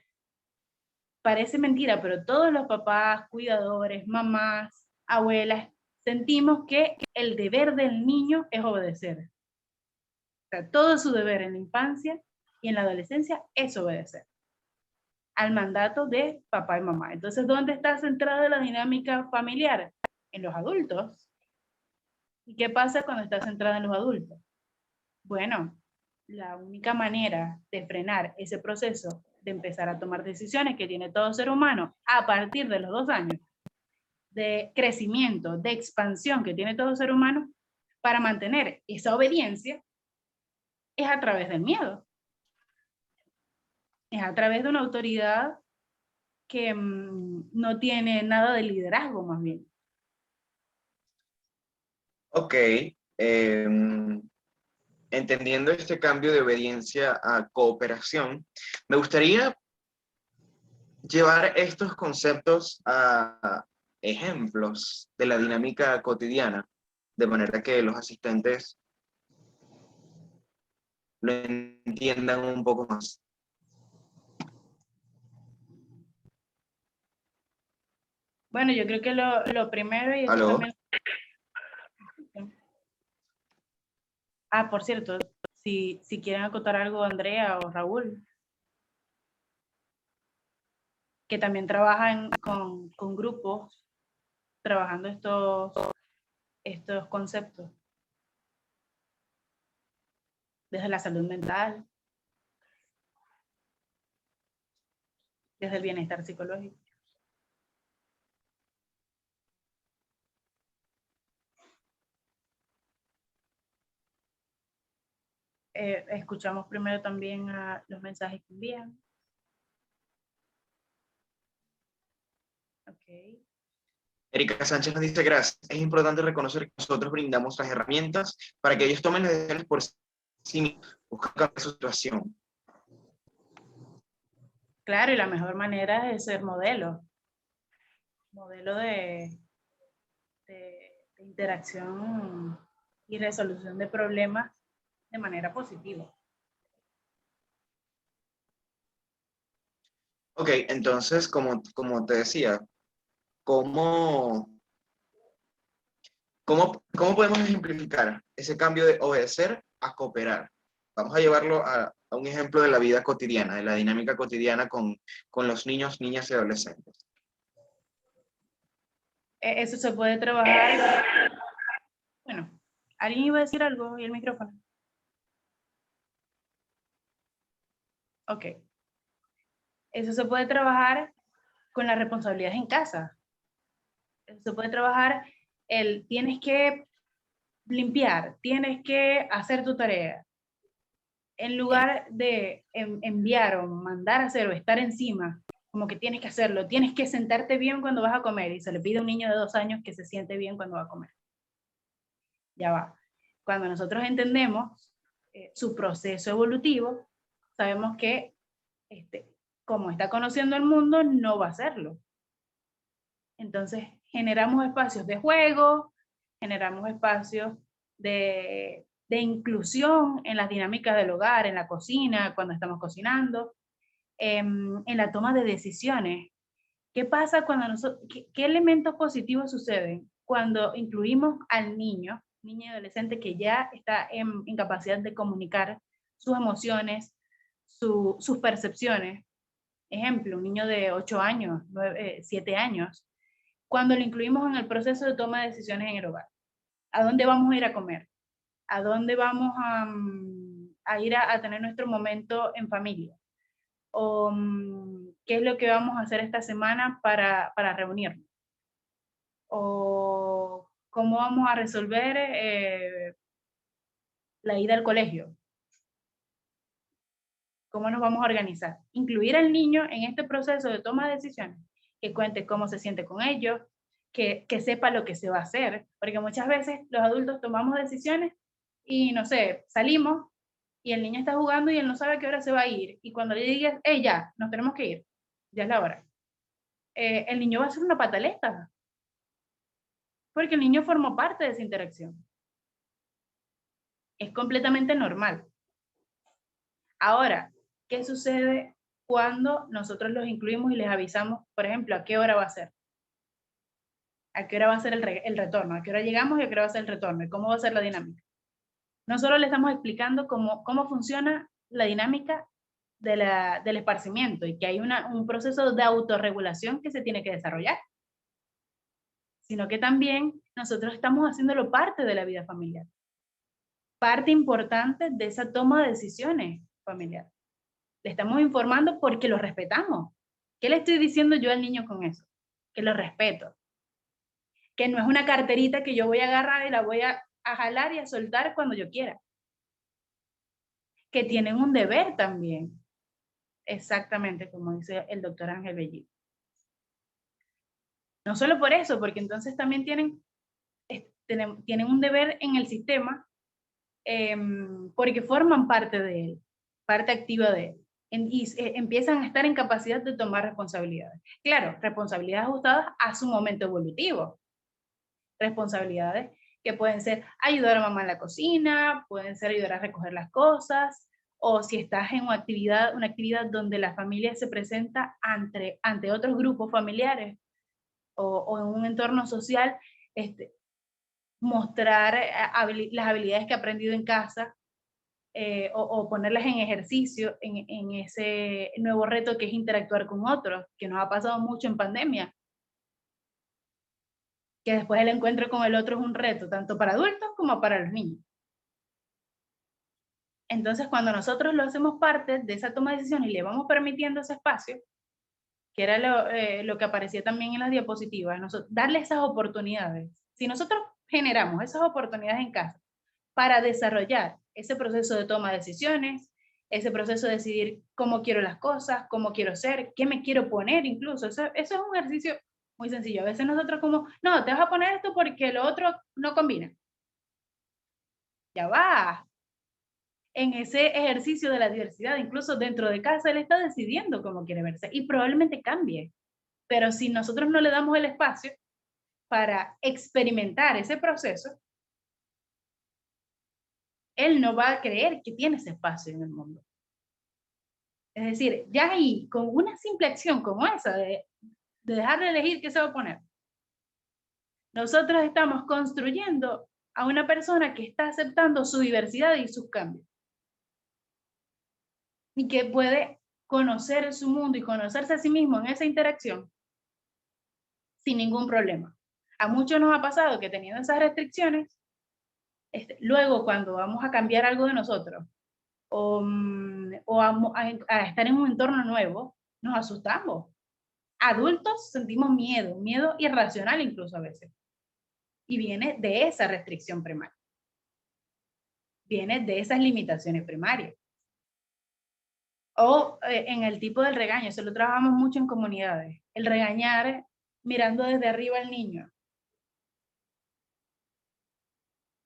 parece mentira, pero todos los papás, cuidadores, mamás, abuelas, sentimos que el deber del niño es obedecer. O sea, todo su deber en la infancia y en la adolescencia es obedecer al mandato de papá y mamá. Entonces, ¿dónde está centrada la dinámica familiar? En los adultos. ¿Y qué pasa cuando está centrada en los adultos? Bueno, la única manera de frenar ese proceso de empezar a tomar decisiones que tiene todo ser humano a partir de los 2 años, de crecimiento, de expansión que tiene todo ser humano, para mantener esa obediencia, es a través del miedo. Es a través de una autoridad que no tiene nada de liderazgo, más bien. Ok. entendiendo este cambio de obediencia a cooperación, me gustaría llevar estos conceptos a ejemplos de la dinámica cotidiana, de manera que los asistentes lo entiendan un poco más. Bueno, yo creo que lo primero, y esto ¿Aló? también... Ah, por cierto, si quieren acotar algo, Andrea o Raúl, que también trabajan con grupos, trabajando estos conceptos, desde la salud mental, desde el bienestar psicológico. Escuchamos primero también a los mensajes que envían. Ok. Erika Sánchez nos dice, gracias, es importante reconocer que nosotros brindamos las herramientas para que ellos tomen las decisiones por sí mismos, buscando cambiar su situación. Claro, y la mejor manera es ser modelo de interacción y resolución de problemas de manera positiva. Ok, entonces, como te decía, ¿cómo podemos ejemplificar ese cambio de obedecer a cooperar? Vamos a llevarlo a un ejemplo de la vida cotidiana, de la dinámica cotidiana con los niños, niñas y adolescentes. Eso se puede trabajar. Bueno, ¿alguien iba a decir algo y el micrófono? Ok. Eso se puede trabajar con las responsabilidades en casa. Eso se puede trabajar tienes que limpiar, tienes que hacer tu tarea. En lugar de enviar o mandar a hacer o estar encima, como que tienes que hacerlo, tienes que sentarte bien cuando vas a comer, y se le pide a un niño de 2 años que se siente bien cuando va a comer. Ya va. Cuando nosotros entendemos su proceso evolutivo, sabemos que como está conociendo el mundo, no va a hacerlo. Entonces, generamos espacios de juego, generamos espacios de inclusión en las dinámicas del hogar, en la cocina, cuando estamos cocinando, en la toma de decisiones. ¿Qué pasa cuando qué elementos positivos suceden cuando incluimos al niño y adolescente que ya está en capacidad de comunicar sus emociones, sus percepciones? Ejemplo, un niño de 8 años, 7 años, cuando lo incluimos en el proceso de toma de decisiones en el hogar. ¿A dónde vamos a ir a comer? ¿A dónde vamos a ir a tener nuestro momento en familia? ¿O qué es lo que vamos a hacer esta semana para reunirnos? ¿O cómo vamos a resolver la ida al colegio? ¿Cómo nos vamos a organizar? Incluir al niño en este proceso de toma de decisiones, que cuente cómo se siente con ellos, que sepa lo que se va a hacer, porque muchas veces los adultos tomamos decisiones y, no sé, salimos y el niño está jugando y él no sabe a qué hora se va a ir, y cuando le digas, ya, nos tenemos que ir, ya es la hora, el niño va a hacer una pataleta, porque el niño formó parte de esa interacción. Es completamente normal. Ahora, ¿qué sucede cuando nosotros los incluimos y les avisamos, por ejemplo, a qué hora va a ser? ¿A qué hora va a ser el retorno? ¿A qué hora llegamos y a qué hora va a ser el retorno? ¿Y cómo va a ser la dinámica? No solo le estamos explicando cómo funciona la dinámica del esparcimiento y que hay un proceso de autorregulación que se tiene que desarrollar, sino que también nosotros estamos haciéndolo parte de la vida familiar, parte importante de esa toma de decisiones familiar. Le estamos informando porque lo respetamos. ¿Qué le estoy diciendo yo al niño con eso? Que lo respeto. Que no es una carterita que yo voy a agarrar y la voy a jalar y a soltar cuando yo quiera. Que tienen un deber también. Exactamente como dice el doctor Ángel Bellido. No solo por eso, porque entonces también tienen un deber en el sistema porque forman parte de él, parte activa de él. Empiezan a estar en capacidad de tomar responsabilidades. Claro, responsabilidades ajustadas a su momento evolutivo. Responsabilidades que pueden ser ayudar a mamá en la cocina, pueden ser ayudar a recoger las cosas, o si estás en una actividad donde la familia se presenta ante otros grupos familiares o en un entorno social, mostrar las habilidades que ha aprendido en casa, o ponerlas en ejercicio en ese nuevo reto que es interactuar con otros, que nos ha pasado mucho en pandemia, que después el encuentro con el otro es un reto, tanto para adultos como para los niños. Entonces, cuando nosotros lo hacemos parte de esa toma de decisiones y le vamos permitiendo ese espacio, que era lo que aparecía también en las diapositivas, darle esas oportunidades. Si nosotros generamos esas oportunidades en casa para desarrollar ese proceso de toma de decisiones, ese proceso de decidir cómo quiero las cosas, cómo quiero ser, qué me quiero poner incluso. Eso es un ejercicio muy sencillo. A veces nosotros como, no, te vas a poner esto porque lo otro no combina. Ya va. En ese ejercicio de la diversidad, incluso dentro de casa, él está decidiendo cómo quiere verse y probablemente cambie. Pero si nosotros no le damos el espacio para experimentar ese proceso, él no va a creer que tiene ese espacio en el mundo. Es decir, ya ahí, con una simple acción como esa, de dejarle elegir qué se va a poner, nosotros estamos construyendo a una persona que está aceptando su diversidad y sus cambios. Y que puede conocer su mundo y conocerse a sí mismo en esa interacción sin ningún problema. A muchos nos ha pasado que teniendo esas restricciones, luego cuando vamos a cambiar algo de nosotros, o a estar en un entorno nuevo, nos asustamos. Adultos sentimos miedo irracional incluso a veces. Y viene de esa restricción primaria. Viene de esas limitaciones primarias. O en el tipo del regaño, eso lo trabajamos mucho en comunidades. El regañar mirando desde arriba al niño.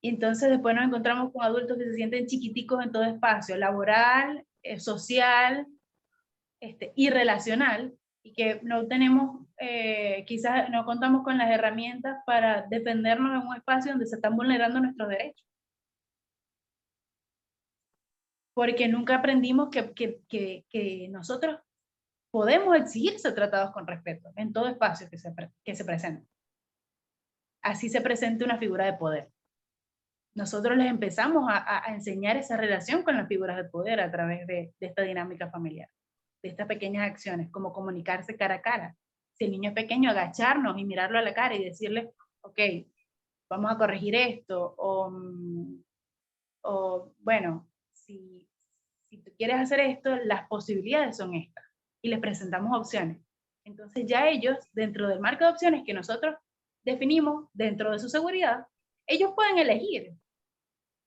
Y entonces después nos encontramos con adultos que se sienten chiquiticos en todo espacio, laboral, social, y relacional, y que no tenemos, quizás no contamos con las herramientas para defendernos en un espacio donde se están vulnerando nuestros derechos. Porque nunca aprendimos que nosotros podemos exigir ser tratados con respeto en todo espacio que se presente. Así se presente una figura de poder. Nosotros les empezamos a enseñar esa relación con las figuras de poder a través de esta dinámica familiar, de estas pequeñas acciones, como comunicarse cara a cara. Si el niño es pequeño, agacharnos y mirarlo a la cara y decirle, ok, vamos a corregir esto, o bueno, si tú quieres hacer esto, las posibilidades son estas, y les presentamos opciones. Entonces ya ellos, dentro del marco de opciones que nosotros definimos dentro de su seguridad, ellos pueden elegir,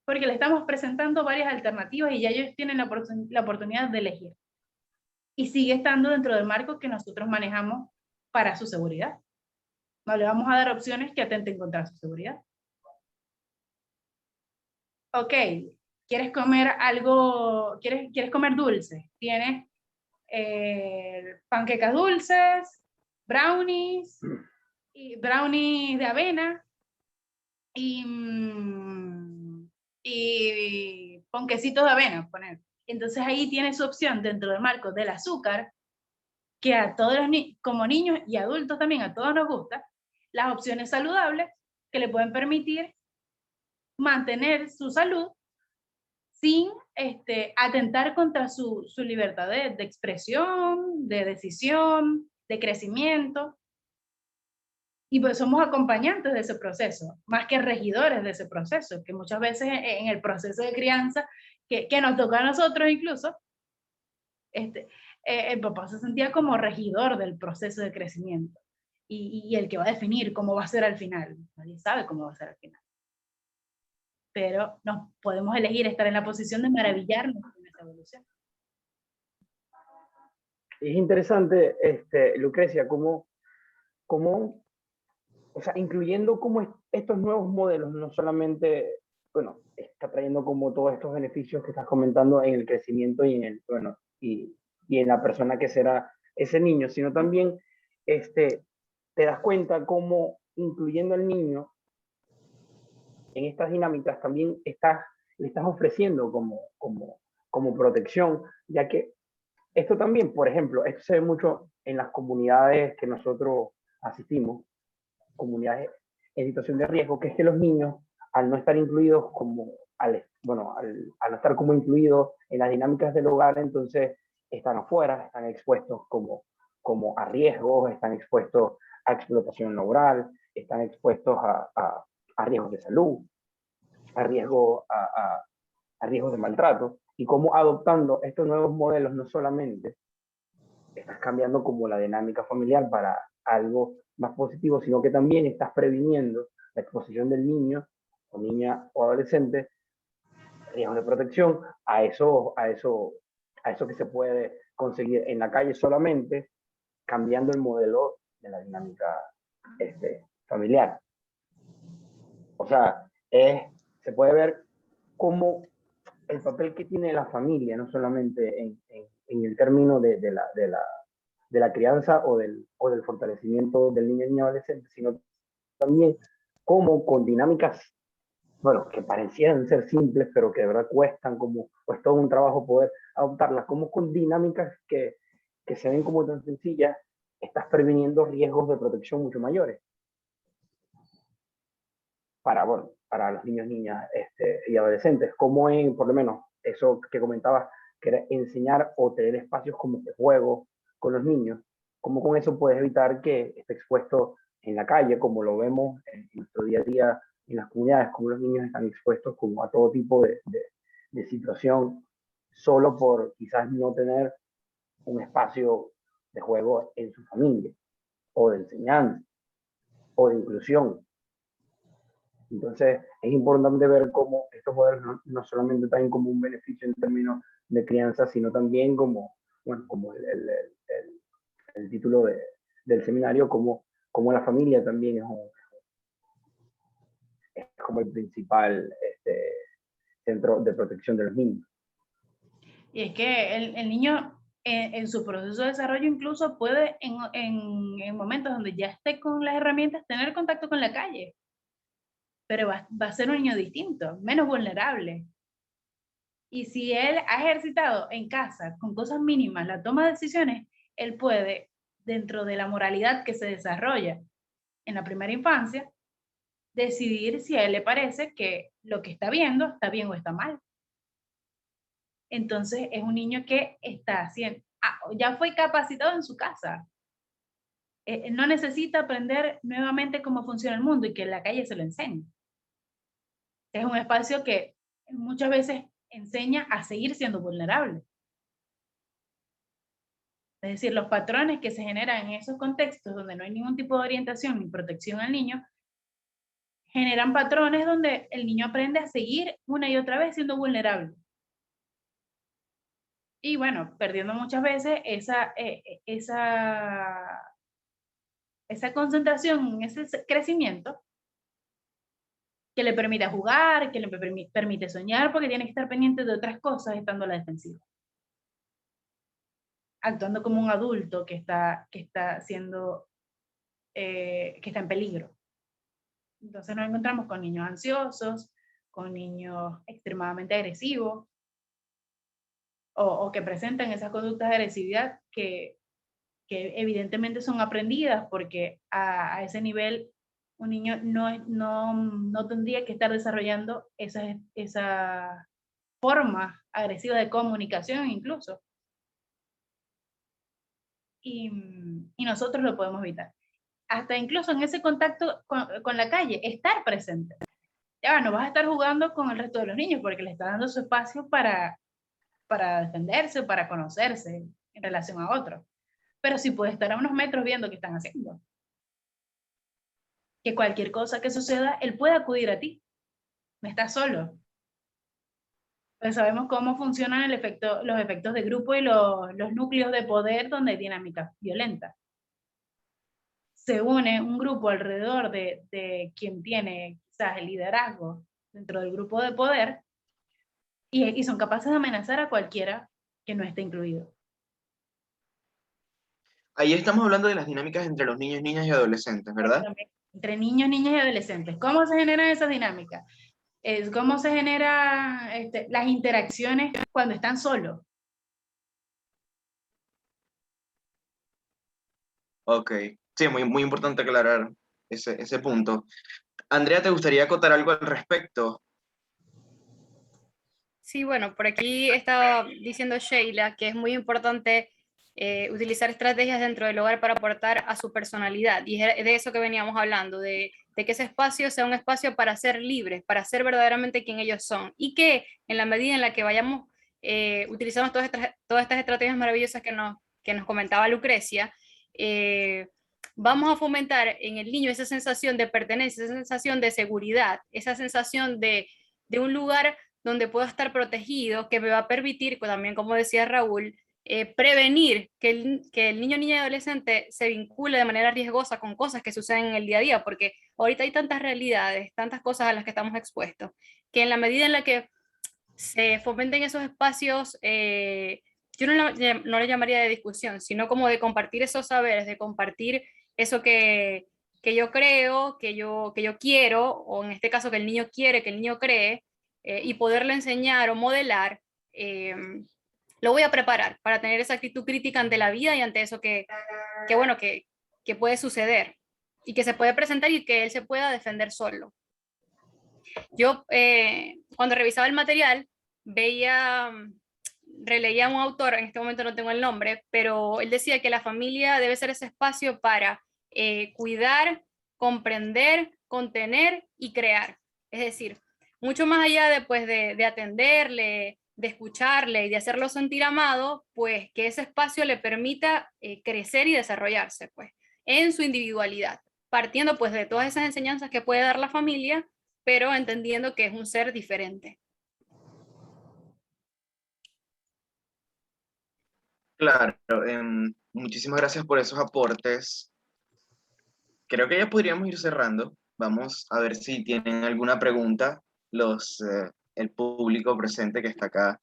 porque le estamos presentando varias alternativas y ya ellos tienen la oportunidad de elegir. Y sigue estando dentro del marco que nosotros manejamos para su seguridad. No le vamos a dar opciones que atenten contra su seguridad. Ok, ¿quieres comer algo? ¿Quieres comer dulce? Tienes panquecas dulces, brownies, y brownies de avena, y ponquecitos de avena, poner. Entonces ahí tiene su opción dentro del marco del azúcar, que a todos los como niños y adultos también, a todos nos gusta, las opciones saludables que le pueden permitir mantener su salud sin atentar contra su libertad de expresión, de decisión, de crecimiento. Y pues somos acompañantes de ese proceso, más que regidores de ese proceso, que muchas veces en el proceso de crianza, que nos toca a nosotros incluso, el papá se sentía como regidor del proceso de crecimiento y el que va a definir cómo va a ser al final. Nadie sabe cómo va a ser al final. Pero nos podemos elegir estar en la posición de maravillarnos con esa evolución. Es interesante, Lucrecia, cómo, o sea, incluyendo cómo estos nuevos modelos no solamente bueno, está trayendo como todos estos beneficios que estás comentando en el crecimiento y en el, bueno, y en la persona que será ese niño, sino también te das cuenta cómo incluyendo al niño en estas dinámicas también le estás ofreciendo como protección, ya que esto también, por ejemplo, esto se ve mucho en las comunidades que nosotros asistimos, comunidades en situación de riesgo, que es que los niños, al no estar incluidos al no estar como incluidos en las dinámicas del hogar, entonces están afuera, están expuestos como a riesgos, están expuestos a explotación laboral, están expuestos a riesgos de salud, a riesgos a riesgos de maltrato, y cómo adoptando estos nuevos modelos no solamente estás cambiando como la dinámica familiar para algo más positivo, sino que también estás previniendo la exposición del niño o niña o adolescente, riesgos de protección, a eso que se puede conseguir en la calle solamente cambiando el modelo de la dinámica familiar. O sea, se puede ver cómo el papel que tiene la familia, no solamente en el término de la crianza o del fortalecimiento del niño y niña adolescente, sino también cómo con dinámicas, bueno, que parecieran ser simples, pero que de verdad cuestan, como pues todo un trabajo poder adoptarlas, como con dinámicas que se ven como tan sencillas, estás previniendo riesgos de protección mucho mayores para los niños, niñas y adolescentes, como por lo menos, eso que comentabas, que era enseñar o tener espacios como de juego con los niños, como con eso puedes evitar que esté expuesto en la calle, como lo vemos en nuestro día a día en las comunidades, como los niños están expuestos como a todo tipo de situación, solo por quizás no tener un espacio de juego en su familia, o de enseñanza, o de inclusión. Entonces, es importante ver cómo estos modelos no solamente traen como un beneficio en términos de crianza, sino también como, bueno, como el título del seminario, como la familia también es como el principal centro de protección de los niños. Y es que el niño en su proceso de desarrollo incluso puede en momentos donde ya esté con las herramientas tener contacto con la calle, pero va a ser un niño distinto, menos vulnerable. Y si él ha ejercitado en casa con cosas mínimas la toma de decisiones, él puede, dentro de la moralidad que se desarrolla en la primera infancia, decidir si a él le parece que lo que está viendo está bien o está mal. Entonces es un niño que está haciendo, ya fue capacitado en su casa. No necesita aprender nuevamente cómo funciona el mundo y que en la calle se lo enseñe. Es un espacio que muchas veces enseña a seguir siendo vulnerable. Es decir, los patrones que se generan en esos contextos donde no hay ningún tipo de orientación ni protección al niño, generan patrones donde el niño aprende a seguir una y otra vez siendo vulnerable. Y bueno, perdiendo muchas veces esa concentración, ese crecimiento que le permite jugar, que le permite soñar, porque tiene que estar pendiente de otras cosas estando a la defensiva. Actuando como un adulto que está en peligro. Entonces nos encontramos con niños ansiosos, con niños extremadamente agresivos, o que presentan esas conductas de agresividad que evidentemente son aprendidas, porque a ese nivel un niño no tendría que estar desarrollando esa forma agresiva de comunicación incluso. Y nosotros lo podemos evitar. Hasta incluso en ese contacto con la calle, estar presente. Ya no vas a estar jugando con el resto de los niños porque le estás dando su espacio para defenderse, para conocerse en relación a otros. Pero sí puedes estar a unos metros viendo qué están haciendo. Que cualquier cosa que suceda, él puede acudir a ti. No estás solo. Pues sabemos cómo funcionan los efectos de grupo y los núcleos de poder donde hay dinámicas violentas. Se une un grupo alrededor de quien tiene quizás el liderazgo dentro del grupo de poder y son capaces de amenazar a cualquiera que no esté incluido. Ahí estamos hablando de las dinámicas entre los niños, niñas y adolescentes, ¿verdad? Entre niños, niñas y adolescentes. ¿Cómo se generan esas dinámicas? ¿Cómo se generan las interacciones cuando están solos? Ok, sí, muy, muy importante aclarar ese punto. Andrea, ¿te gustaría acotar algo al respecto? Sí, bueno, por aquí estaba diciendo Sheila que es muy importante utilizar estrategias dentro del hogar para aportar a su personalidad. Y es de eso que veníamos hablando, de que ese espacio sea un espacio para ser libres, para ser verdaderamente quien ellos son. Y que en la medida en la que vayamos utilizando todas estas estrategias maravillosas que nos comentaba Lucrecia, vamos a fomentar en el niño esa sensación de pertenencia, esa sensación de seguridad, esa sensación de un lugar donde puedo estar protegido, que me va a permitir, también como decía Raúl, prevenir que el niño, niña y adolescente se vincule de manera riesgosa con cosas que suceden en el día a día, porque ahorita hay tantas realidades, tantas cosas a las que estamos expuestos, que en la medida en la que se fomenten esos espacios, yo no le llamaría de discusión, sino como de compartir esos saberes, de compartir eso que yo creo, que yo quiero, o en este caso que el niño quiere, que el niño cree, y poderle enseñar o modelar, lo voy a preparar para tener esa actitud crítica ante la vida y ante eso bueno, que puede suceder y que se puede presentar y que él se pueda defender solo. Yo cuando revisaba el material veía, releía a un autor, en este momento no tengo el nombre, pero él decía que la familia debe ser ese espacio para cuidar, comprender, contener y crear. Es decir, mucho más allá de, pues, de atenderle, de escucharle y de hacerlo sentir amado, pues que ese espacio le permita crecer y desarrollarse, pues, en su individualidad, partiendo pues de todas esas enseñanzas que puede dar la familia, pero entendiendo que es un ser diferente. Claro, muchísimas gracias por esos aportes. Creo que ya podríamos ir cerrando. Vamos a ver si tienen alguna pregunta el público presente que está acá.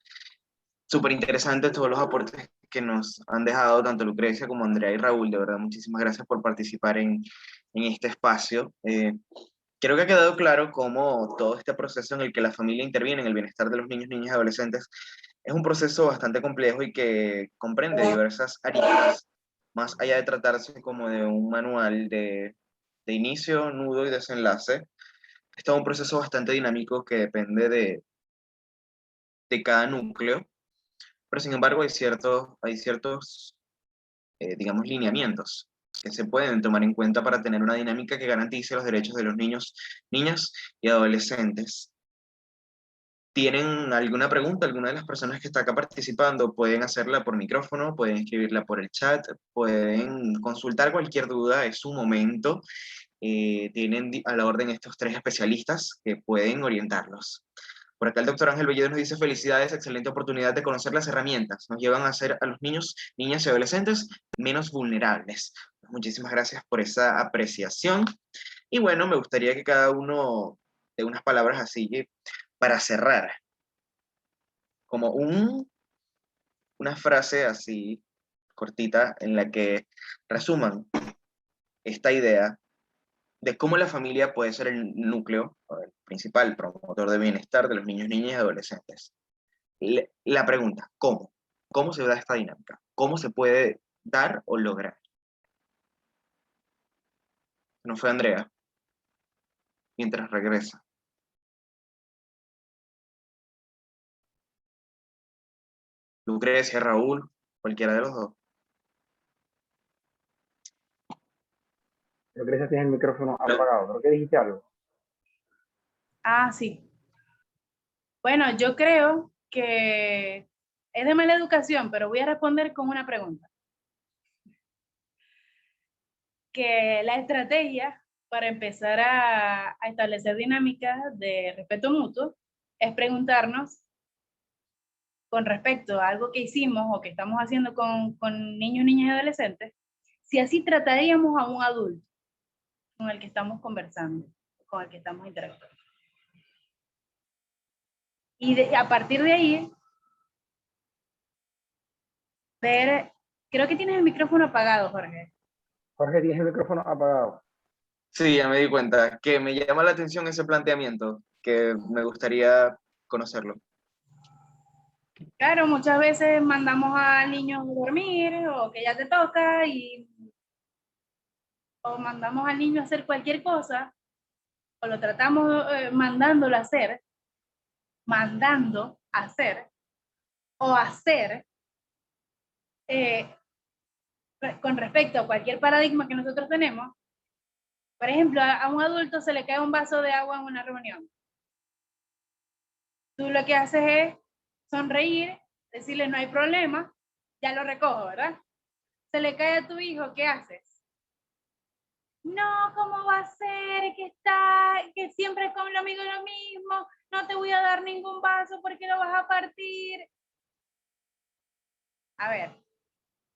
Súper interesante todos los aportes que nos han dejado tanto Lucrecia como Andrea y Raúl. De verdad, muchísimas gracias por participar en este espacio. Creo que ha quedado claro cómo todo este proceso en el que la familia interviene en el bienestar de los niños, niñas y adolescentes es un proceso bastante complejo y que comprende diversas aristas, más allá de tratarse como de un manual de inicio, nudo y desenlace. Es todo un proceso bastante dinámico que depende de cada núcleo, pero sin embargo hay ciertos digamos, lineamientos que se pueden tomar en cuenta para tener una dinámica que garantice los derechos de los niños, niñas y adolescentes. ¿Tienen alguna pregunta? Alguna de las personas que está acá participando pueden hacerla por micrófono, pueden escribirla por el chat, pueden consultar cualquier duda, es su momento. Tienen a la orden estos tres especialistas que pueden orientarlos. Por acá el doctor Ángel Bellido nos dice: felicidades, excelente oportunidad de conocer las herramientas. Nos llevan a hacer a los niños, niñas y adolescentes menos vulnerables. Muchísimas gracias por esa apreciación. Y bueno, me gustaría que cada uno de unas palabras así para cerrar, como una frase así cortita en la que resuman esta idea de cómo la familia puede ser el núcleo, o el principal promotor de bienestar de los niños, niñas y adolescentes. La pregunta, ¿cómo? ¿Cómo se da esta dinámica? ¿Cómo se puede dar o lograr? No fue Andrea, mientras regresa. Lucrecia, Raúl, cualquiera de los dos. Creo que ese tiene el micrófono apagado. Creo que dijiste algo. Ah, sí. Bueno, yo creo que es de mala educación, pero voy a responder con una pregunta. Que la estrategia para empezar a establecer dinámicas de respeto mutuo es preguntarnos con respecto a algo que hicimos o que estamos haciendo con niños, niñas y adolescentes, si así trataríamos a un adulto con el que estamos conversando, con el que estamos interactuando. Y a partir de ahí, ver, creo que tienes el micrófono apagado, Jorge. Jorge, tienes el micrófono apagado. Sí, ya me di cuenta que me llama la atención ese planteamiento, que me gustaría conocerlo. Claro, muchas veces mandamos al niño a dormir o que ya te toca o mandamos al niño a hacer cualquier cosa o lo tratamos mandándolo a hacer, mandando a hacer o hacer eh, con respecto a cualquier paradigma que nosotros tenemos. Por ejemplo, a un adulto se le cae un vaso de agua en una reunión. Tú lo que haces es sonreír, decirle no hay problema, ya lo recojo, ¿verdad? Se le cae a tu hijo, ¿qué haces? No, ¿cómo va a ser? Que siempre con lo amigo lo mismo, no te voy a dar ningún vaso porque lo vas a partir. A ver,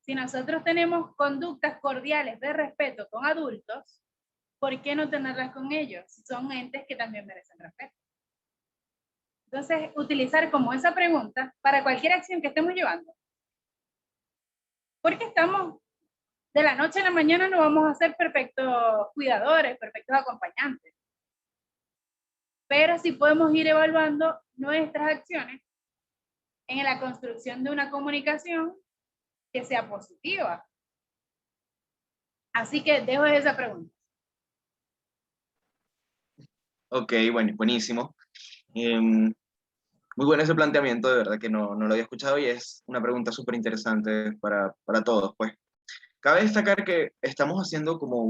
si nosotros tenemos conductas cordiales de respeto con adultos, ¿por qué no tenerlas con ellos? Son entes que también merecen respeto. Entonces, utilizar como esa pregunta para cualquier acción que estemos llevando. Porque estamos, de la noche a la mañana no vamos a ser perfectos cuidadores, perfectos acompañantes. Pero sí podemos ir evaluando nuestras acciones en la construcción de una comunicación que sea positiva. Así que dejo esa pregunta. Ok, bueno, buenísimo. Muy bueno ese planteamiento, de verdad que no lo había escuchado y es una pregunta súper interesante para todos, pues. Cabe destacar que estamos haciendo como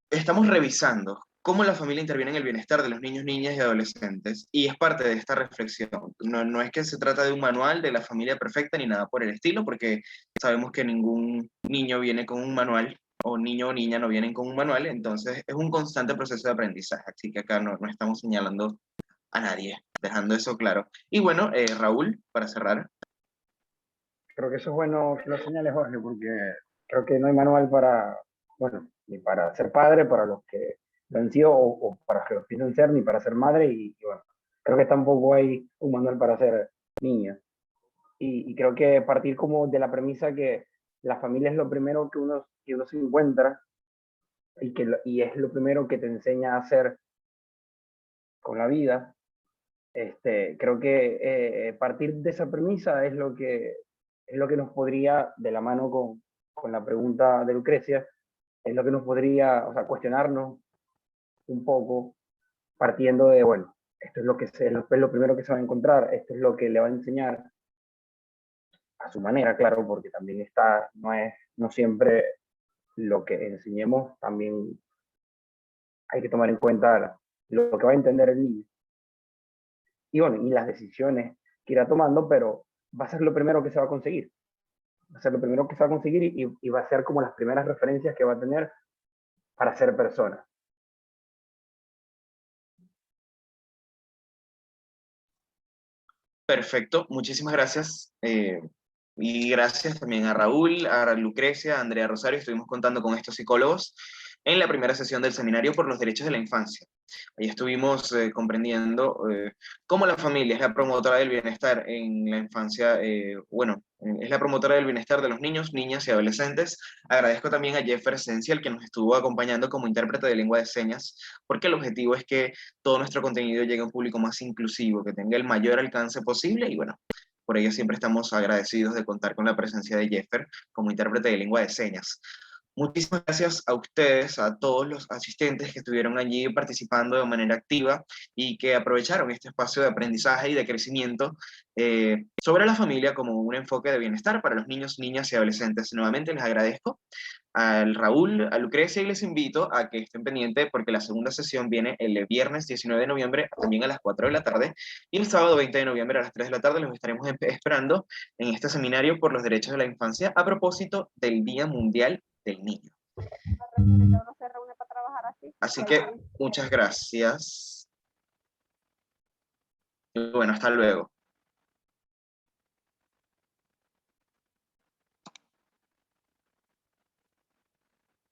estamos revisando cómo la familia interviene en el bienestar de los niños, niñas y adolescentes, y es parte de esta reflexión. No es que se trata de un manual de la familia perfecta ni nada por el estilo, porque sabemos que ningún niño viene con un manual, o niño o niña no vienen con un manual, entonces es un constante proceso de aprendizaje, así que acá no estamos señalando a nadie, dejando eso claro. Y bueno, Raúl, para cerrar. Creo que eso es bueno que lo señales, Jorge, porque creo que no hay manual para, bueno, ni para ser padre, para los que lo han sido, o para los que lo piensan ser, ni para ser madre, y bueno, creo que tampoco hay un manual para ser niña. Y creo que partir como de la premisa que la familia es lo primero que uno se encuentra y es lo primero que te enseña a hacer con la vida. Creo que partir de esa premisa es lo que nos podría, de la mano con la pregunta de Lucrecia, es lo que nos podría, o sea, cuestionarnos un poco, partiendo de, bueno, esto es es lo primero que se va a encontrar, esto es lo que le va a enseñar a su manera, claro, porque también no siempre lo que enseñemos, también hay que tomar en cuenta lo que va a entender el niño. Y bueno, y las decisiones que irá tomando, pero va a ser lo primero que se va a conseguir. Va a ser lo primero que se va a conseguir y va a ser como las primeras referencias que va a tener para ser persona. Perfecto, muchísimas gracias. Y gracias también a Raúl, a Lucrecia, a Andrea Rosario. Estuvimos contando con estos psicólogos en la primera sesión del Seminario por los Derechos de la Infancia. Ahí estuvimos comprendiendo cómo la familia es la promotora del bienestar en la infancia, es la promotora del bienestar de los niños, niñas y adolescentes. Agradezco también a Jeffer Esencial, que nos estuvo acompañando como intérprete de lengua de señas, porque el objetivo es que todo nuestro contenido llegue a un público más inclusivo, que tenga el mayor alcance posible y bueno, por ello siempre estamos agradecidos de contar con la presencia de Jeffer como intérprete de lengua de señas. Muchísimas gracias a ustedes, a todos los asistentes que estuvieron allí participando de manera activa y que aprovecharon este espacio de aprendizaje y de crecimiento sobre la familia como un enfoque de bienestar para los niños, niñas y adolescentes. Nuevamente les agradezco al Raúl, a Lucrecia y les invito a que estén pendientes porque la segunda sesión viene el viernes 19 de noviembre también a las 4 de la tarde y el sábado 20 de noviembre a las 3 de la tarde los estaremos esperando en este seminario por los derechos de la infancia a propósito del Día Mundial del Niño. Así que muchas gracias. Y bueno, hasta luego.